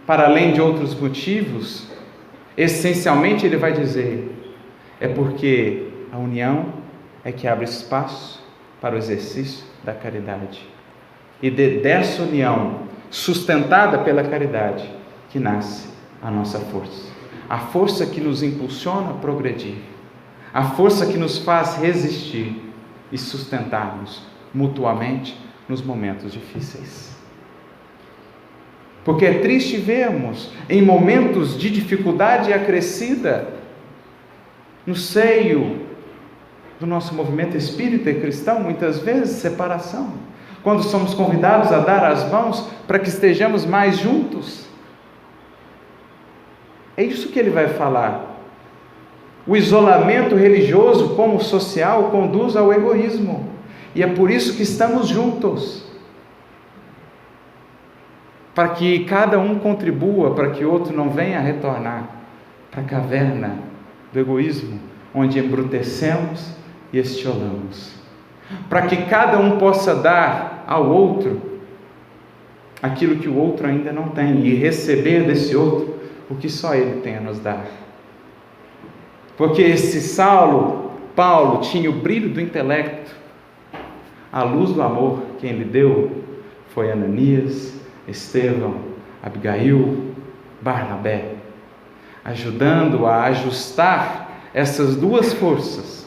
Para além de outros motivos, essencialmente ele vai dizer, é porque a união é que abre espaço para o exercício da caridade. E dessa união, sustentada pela caridade, que nasce a nossa força. A força que nos impulsiona a progredir. A força que nos faz resistir e sustentarmos mutuamente nos momentos difíceis. Porque é triste vermos, em momentos de dificuldade acrescida, no seio do nosso movimento espírita e cristão, muitas vezes separação, quando somos convidados a dar as mãos para que estejamos mais juntos. É isso que ele vai falar. O isolamento religioso como social conduz ao egoísmo, e é por isso que estamos juntos, para que cada um contribua, para que o outro não venha a retornar para a caverna do egoísmo, onde embrutecemos e estiolamos, para que cada um possa dar ao outro aquilo que o outro ainda não tem, e receber desse outro o que só ele tem a nos dar. Porque esse Paulo tinha o brilho do intelecto, a luz do amor. Quem lhe deu foi Ananias, Estevão, Abigail, Barnabé, ajudando a ajustar essas duas forças,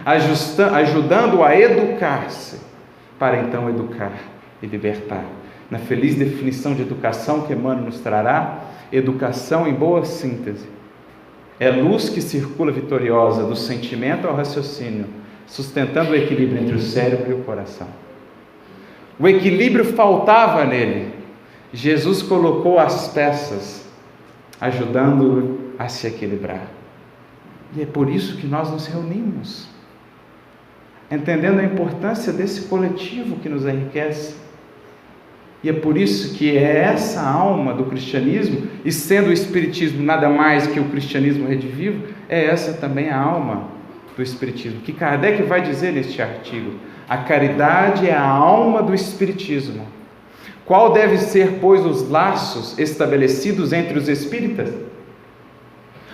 ajudando a educar-se, para então educar e libertar. Na feliz definição de educação que Emmanuel nos trará, educação em boa síntese é luz que circula vitoriosa do sentimento ao raciocínio, sustentando o equilíbrio entre o cérebro e o coração. O equilíbrio faltava nele. Jesus colocou as peças, ajudando-o a se equilibrar. E é por isso que nós nos reunimos, entendendo a importância desse coletivo que nos enriquece. E é por isso que é essa alma do cristianismo, e sendo o espiritismo nada mais que o cristianismo redivivo, é essa também a alma do espiritismo, que Kardec vai dizer neste artigo: a caridade é a alma do espiritismo. Qual deve ser, pois, os laços estabelecidos entre os espíritas?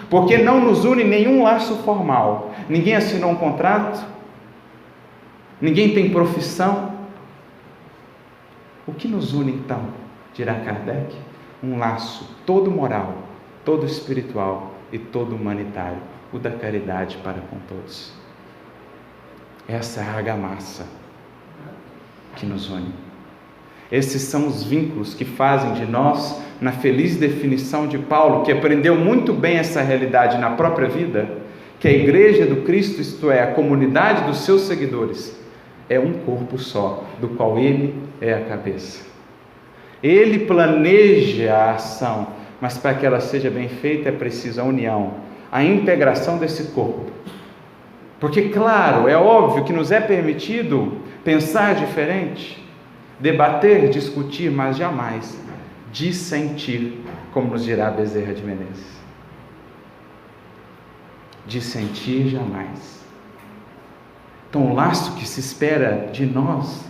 Porque não nos une nenhum laço formal, ninguém assinou um contrato, ninguém tem profissão. O que nos une então, dirá Kardec? Um laço todo moral, todo espiritual e todo humanitário, o da caridade para com todos. Essa é a argamassa que nos une. Esses são os vínculos que fazem de nós, na feliz definição de Paulo, que aprendeu muito bem essa realidade na própria vida, que a Igreja do Cristo, isto é, a comunidade dos seus seguidores, é um corpo só, do qual ele é a cabeça. Ele planeja a ação, mas para que ela seja bem feita é preciso a união, a integração desse corpo. Porque, claro, é óbvio que nos é permitido pensar diferente, debater, discutir, mas jamais dissentir, como nos dirá Bezerra de Menezes. Dissentir jamais. Então, o laço que se espera de nós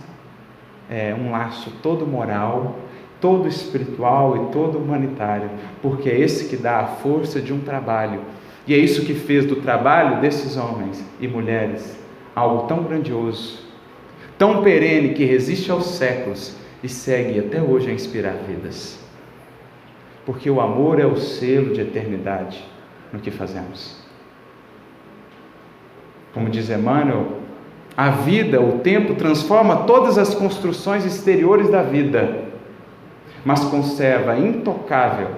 é um laço todo moral, todo espiritual e todo humanitário, porque é esse que dá a força de um trabalho. E é isso que fez do trabalho desses homens e mulheres algo tão grandioso, tão perene, que resiste aos séculos e segue até hoje a inspirar vidas. Porque o amor é o selo de eternidade no que fazemos. Como diz Emmanuel, a vida, o tempo, transforma todas as construções exteriores da vida, mas conserva intocável,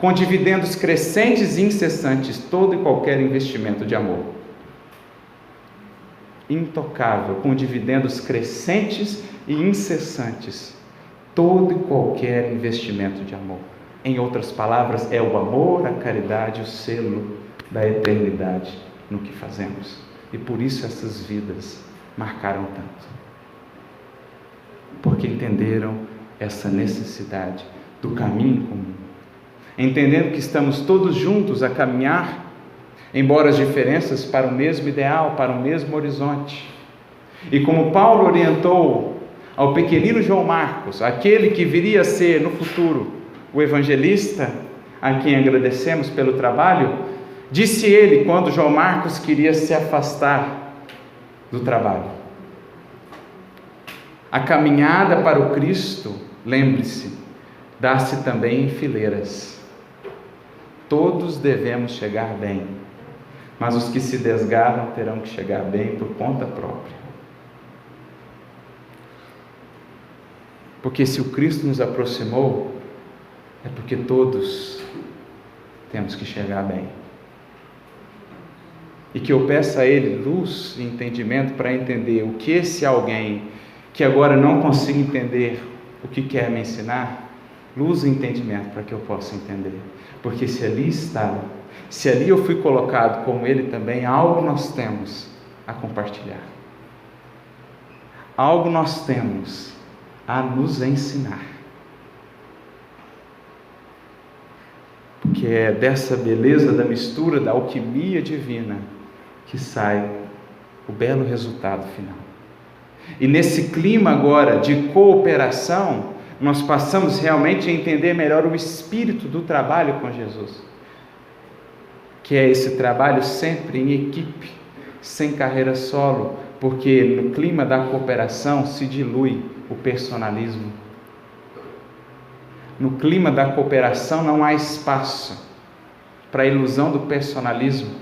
com dividendos crescentes e incessantes, todo e qualquer investimento de amor. Intocável, com dividendos crescentes e incessantes, todo e qualquer investimento de amor. Em outras palavras, é o amor, a caridade, o selo da eternidade no que fazemos. E por isso essas vidas marcaram tanto. Porque entenderam essa necessidade do caminho comum. Entendendo que estamos todos juntos a caminhar, embora as diferenças, para o mesmo ideal, para o mesmo horizonte. E como Paulo orientou ao pequenino João Marcos, aquele que viria a ser no futuro o evangelista, a quem agradecemos pelo trabalho, disse ele quando João Marcos queria se afastar do trabalho: a caminhada para o Cristo, lembre-se, dá-se também em fileiras. Todos devemos chegar bem, mas os que se desgarram terão que chegar bem por conta própria. Porque se o Cristo nos aproximou, é porque todos temos que chegar bem. E que eu peça a Ele luz e entendimento para entender o que esse alguém que agora não consigo entender o que quer me ensinar, luz e entendimento para que eu possa entender. Porque se ali está, se ali eu fui colocado como Ele também, algo nós temos a compartilhar. Algo nós temos a nos ensinar. Porque é dessa beleza da mistura, da alquimia divina, que sai o belo resultado final. E nesse clima agora de cooperação, nós passamos realmente a entender melhor o espírito do trabalho com Jesus, que é esse trabalho sempre em equipe, sem carreira solo, porque no clima da cooperação se dilui o personalismo. No clima da cooperação não há espaço para a ilusão do personalismo,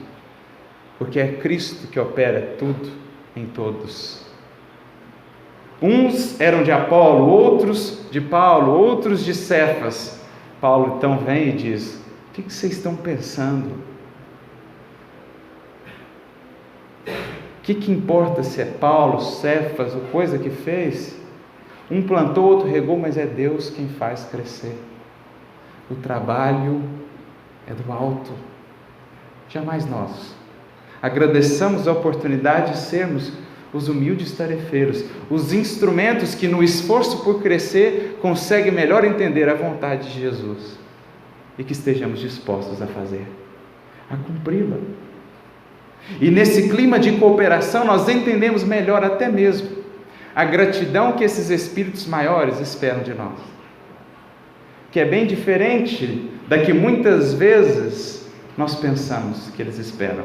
porque é Cristo que opera tudo em todos. Uns eram de Apolo, outros de Paulo, outros de Cefas. Paulo então vem e diz: o que vocês estão pensando? O que importa se é Paulo, Cefas, ou coisa que fez? Um plantou, outro regou, mas é Deus quem faz crescer. O trabalho é do alto, jamais nós. Agradeçamos a oportunidade de sermos os humildes tarefeiros, os instrumentos que no esforço por crescer conseguem melhor entender a vontade de Jesus e que estejamos dispostos a fazer, a cumpri-la. E nesse clima de cooperação nós entendemos melhor até mesmo a gratidão que esses espíritos maiores esperam de nós, que é bem diferente da que muitas vezes nós pensamos que eles esperam.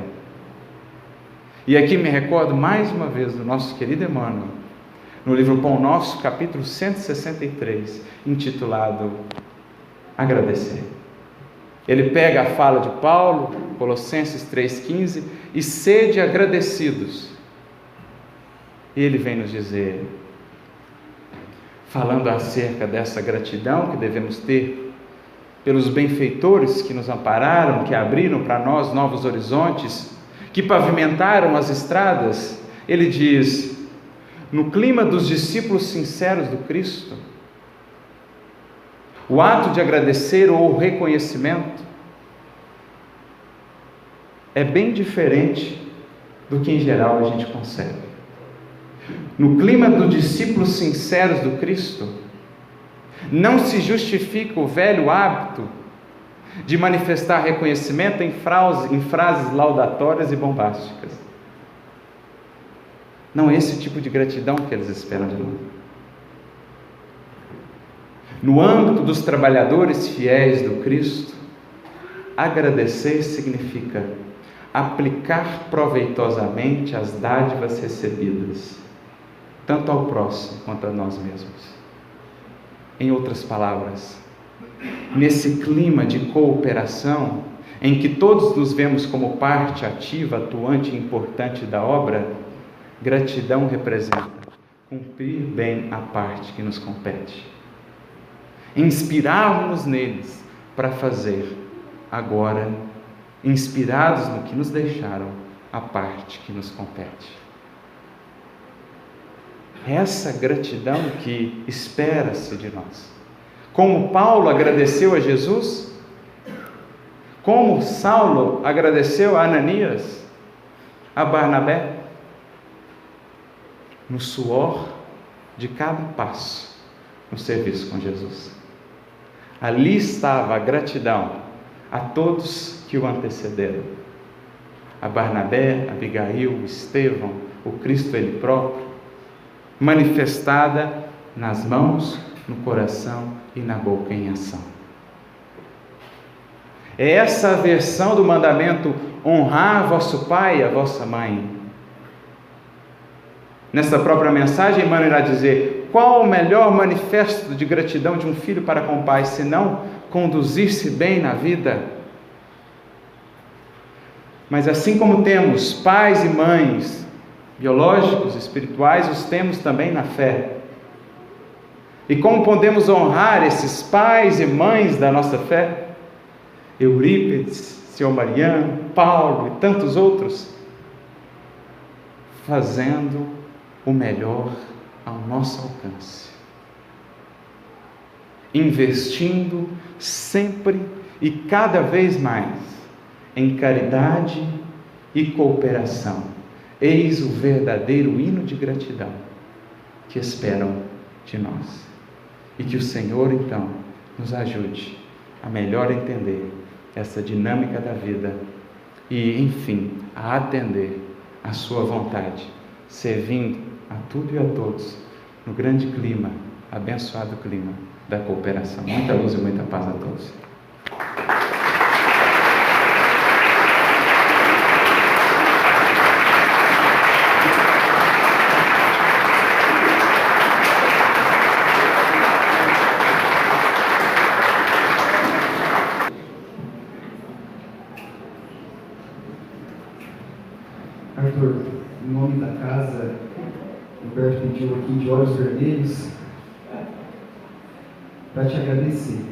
E aqui me recordo mais uma vez do nosso querido Emmanuel, no livro Pão Nosso, capítulo 163, intitulado Agradecer. Ele pega a fala de Paulo, Colossenses 3,15, e sede agradecidos. E ele vem nos dizer, falando acerca dessa gratidão que devemos ter pelos benfeitores que nos ampararam, que abriram para nós novos horizontes, que pavimentaram as estradas. Ele diz, no clima dos discípulos sinceros do Cristo, o ato de agradecer ou o reconhecimento é bem diferente do que em geral a gente concebe. No clima dos discípulos sinceros do Cristo, Não se justifica o velho hábito de manifestar reconhecimento em frases laudatórias e bombásticas. Não é esse tipo de gratidão que eles esperam de nós. No âmbito dos trabalhadores fiéis do Cristo, agradecer significa aplicar proveitosamente as dádivas recebidas, tanto ao próximo quanto a nós mesmos. Em outras palavras, nesse clima de cooperação, em que todos nos vemos como parte ativa, atuante e importante da obra, gratidão representa cumprir bem a parte que nos compete. Inspirarmos neles para fazer agora, inspirados no que nos deixaram, a parte que nos compete. Essa gratidão que espera-se de nós. Como Paulo agradeceu a Jesus, como Saulo agradeceu a Ananias, a Barnabé, no suor de cada passo no serviço com Jesus. Ali estava a gratidão a todos que o antecederam. A Barnabé, Abigail, Estevão, o Cristo ele próprio, manifestada nas mãos, no coração e na boca em ação. É essa a versão do mandamento: honrar vosso pai e a vossa mãe. Nessa própria mensagem, Emmanuel irá dizer: qual o melhor manifesto de gratidão de um filho para com o pai, senão conduzir-se bem na vida? Mas assim como temos pais e mães biológicos, espirituais, os temos também na fé. E como podemos honrar esses pais e mães da nossa fé? Eurípides, Senhor Mariano, Paulo e tantos outros, fazendo o melhor ao nosso alcance, investindo sempre e cada vez mais em caridade e cooperação. Eis o verdadeiro hino de gratidão que esperam de nós. E que o Senhor, então, nos ajude a melhor entender essa dinâmica da vida e, enfim, a atender a sua vontade, servindo a tudo e a todos no grande clima, abençoado clima da cooperação. Muita luz e muita paz a todos. Arthur, em nome da casa, Humberto pediu aqui de olhos vermelhos para te agradecer.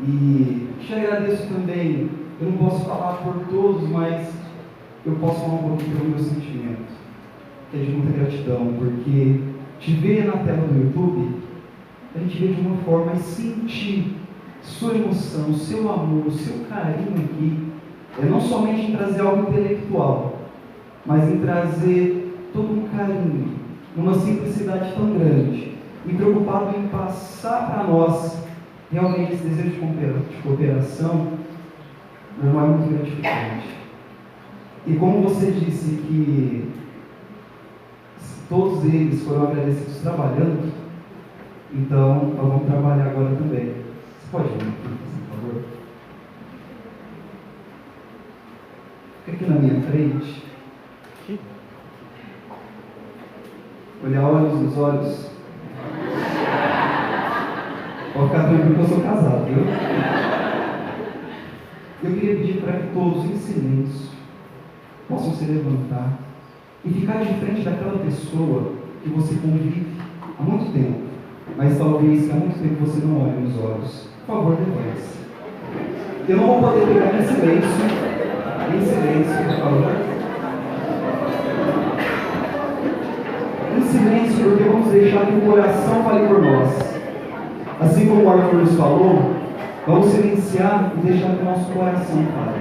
E te agradeço também, eu não posso falar por todos, mas eu posso falar um pouquinho pelo meu sentimento, que é de muita gratidão, porque te ver na tela do YouTube, a gente vê de uma forma e sentir sua emoção, seu amor, o seu carinho aqui, não somente em trazer algo intelectual, mas em trazer todo um carinho, uma simplicidade tão grande, e preocupado em passar para nós realmente esse desejo de cooperação, é muito gratificante. E como você disse que todos eles foram agradecidos trabalhando, então nós vamos trabalhar agora também. Você pode vir aqui, por favor? Fica aqui na minha frente. Olhar olhos nos olhos. Pode ficar tranquilo que eu sou casado, viu? Eu queria pedir para que todos em silêncio possam se levantar e ficar de frente daquela pessoa que você convive há muito tempo, mas talvez há muito tempo você não olhe nos olhos. Por favor, levante-se. Eu não vou poder pegar em silêncio, por favor. Em silêncio, porque vamos deixar que o coração fale por nós. Assim como o Arthur nos falou, vamos silenciar e deixar que o nosso coração fale.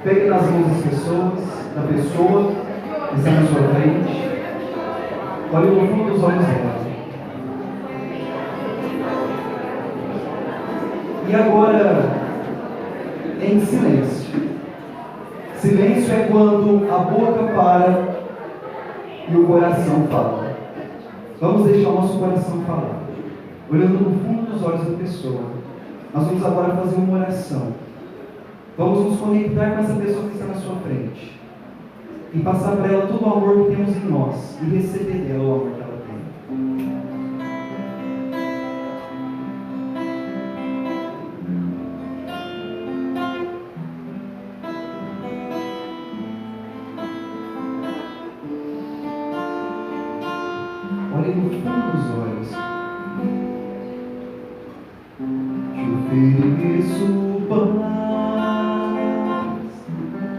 Pegue nas mãos das pessoas, da pessoa que está na sua frente, Olhe no fundo dos olhos dela. E agora, em silêncio. Silêncio é quando a boca para e o coração fala. Vamos deixar o nosso coração falar. Olhando no fundo dos olhos da pessoa. Nós vamos agora fazer uma oração. Vamos nos conectar com essa pessoa que está na sua frente. E passar para ela todo o amor que temos em nós. E receber dela o amor que ela tem. Olhe no fundo dos olhos. Te ofereço paz,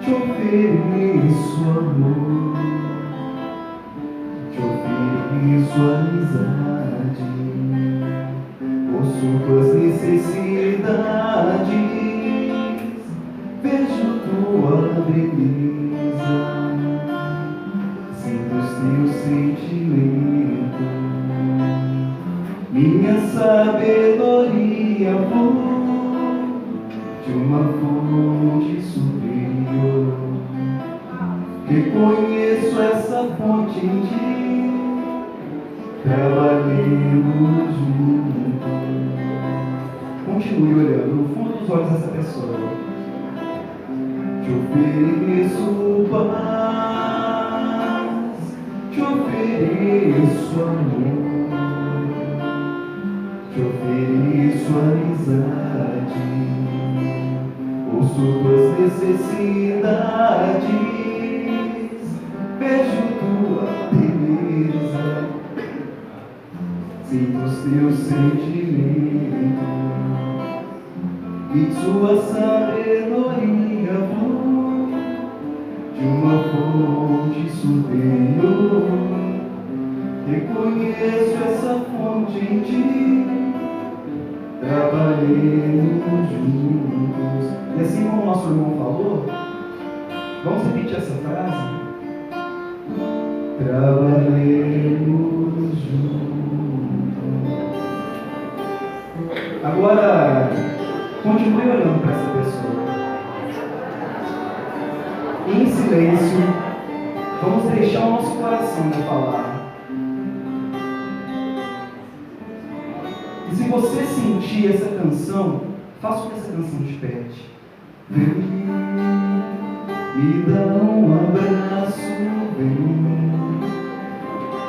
te ofereço amor, te ofereço amizade, ouço tuas necessidades, vejo tua beleza, sinto os teus sentimentos, minha sabedoria flui de uma fonte superior. Reconheço essa fonte em ti, trabalhemos juntos. Continue olhando no fundo dos olhos dessa pessoa. Te ofereço paz, te ofereço amor, te ofereço amizade, ouço tuas necessidades, vejo tua beleza, sinto os teus sentimentos, e tua sabedoria flui de uma fonte superior. Reconheço essa fonte em ti, trabalhemos juntos. E assim como o nosso irmão falou, vamos repetir essa frase? Trabalhemos juntos. Agora, continue olhando para essa pessoa. Em silêncio, vamos deixar o nosso coração de falar. E se você sentir essa canção, faça o que essa canção te pede. Vem, me dá um abraço, vem.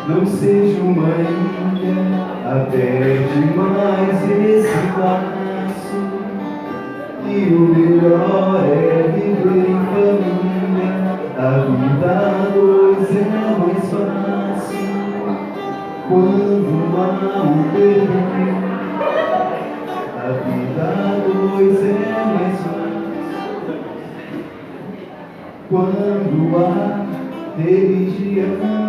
Não seja uma ilha, até demais esse laço. E o melhor é viver em família. A vida a dois é mais fácil quando há um perdão. A vida a dois é mais fácil quando há religião.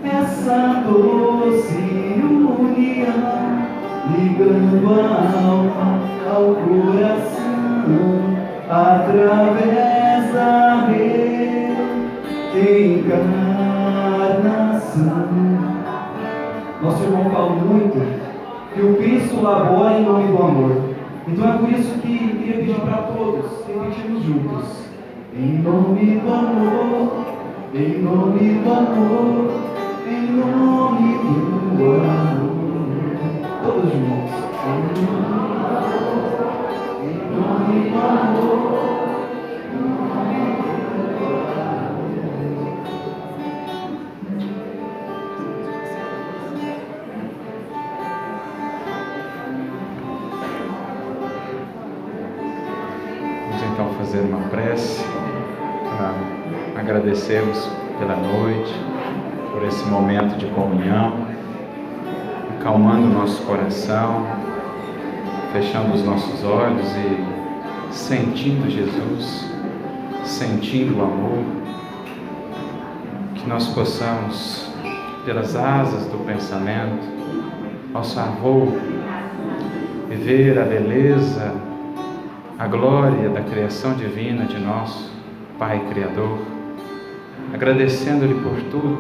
Essa doce união, ligando a alma ao coração, através da reencarnação. Nosso irmão fala muito que o Cristo labora em nome do amor. Então é por isso que eu queria pedir para todos, repetirmos juntos. Em nome do amor, em nome do amor, em nome do amor. Todos juntos. Em nome do amor. Vamos então fazer uma prece para agradecermos pela noite, por esse momento de comunhão, acalmando o nosso coração, fechando os nossos olhos e sentindo Jesus, sentindo o amor, que nós possamos, pelas asas do pensamento, alçar voo, viver a beleza, a glória da criação divina de nosso Pai Criador, agradecendo-lhe por tudo,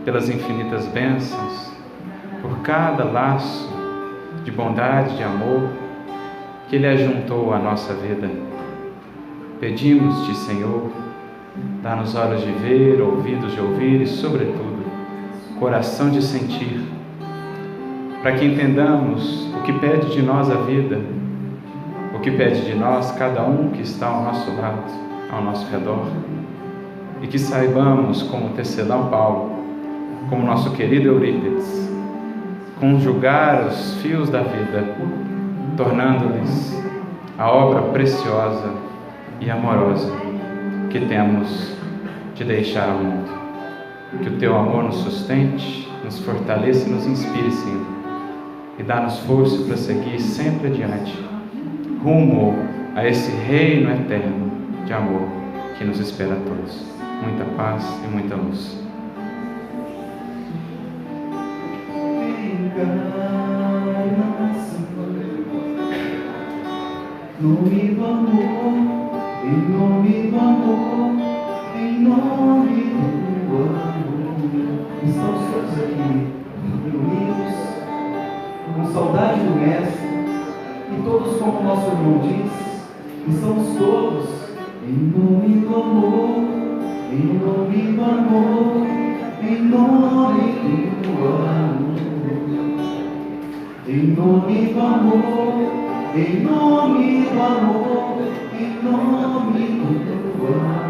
pelas infinitas bênçãos, por cada laço de bondade, de amor que Ele ajuntou à nossa vida. Pedimos-te, Senhor, dá-nos olhos de ver, ouvidos de ouvir e, sobretudo, coração de sentir, para que entendamos o que pede de nós a vida, o que pede de nós cada um que está ao nosso lado, ao nosso redor, e que saibamos, como Tecelão Paulo, como nosso querido Eurípides, conjugar os fios da vida, tornando-lhes a obra preciosa e amorosa que temos de deixar ao mundo. Que o Teu amor nos sustente, nos fortaleça e nos inspire, Senhor, e dá-nos força para seguir sempre adiante, rumo a esse reino eterno de amor que nos espera a todos. Muita paz e muita luz. Nome do amor, em nome do amor, em nome do amor. Estamos todos aqui reunidos, com saudade do Mestre, e todos, como o nosso irmão diz, estamos todos em nome do amor, em nome do amor, em nome do amor, em nome do amor. Em nome do amor, em nome do amor.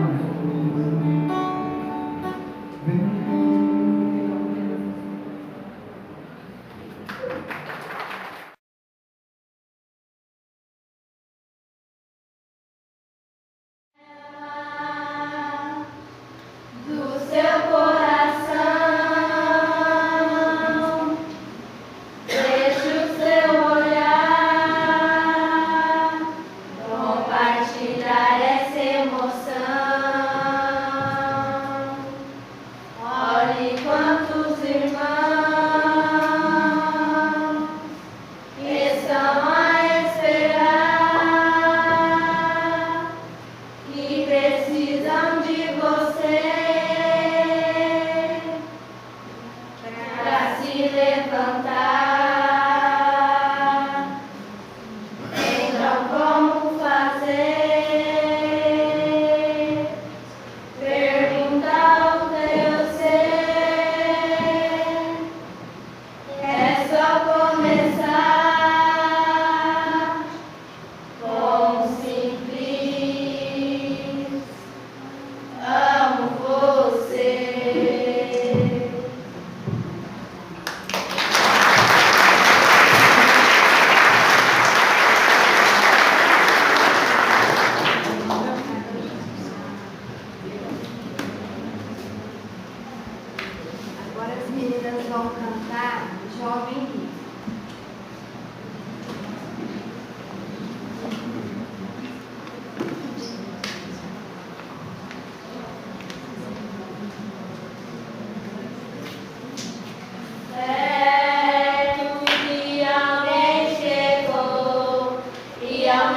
Do seu coração, deixe o seu olhar compartilhar essa emoção. Olhe quantos irmãos estão a esperar e precisam de você para se levantar. Então, como fazer? Pergunta ao teu ser. É só começar com um simples amo você. Agora as meninas vão cantar Jovem Rico. Certo que alguém chegou e ao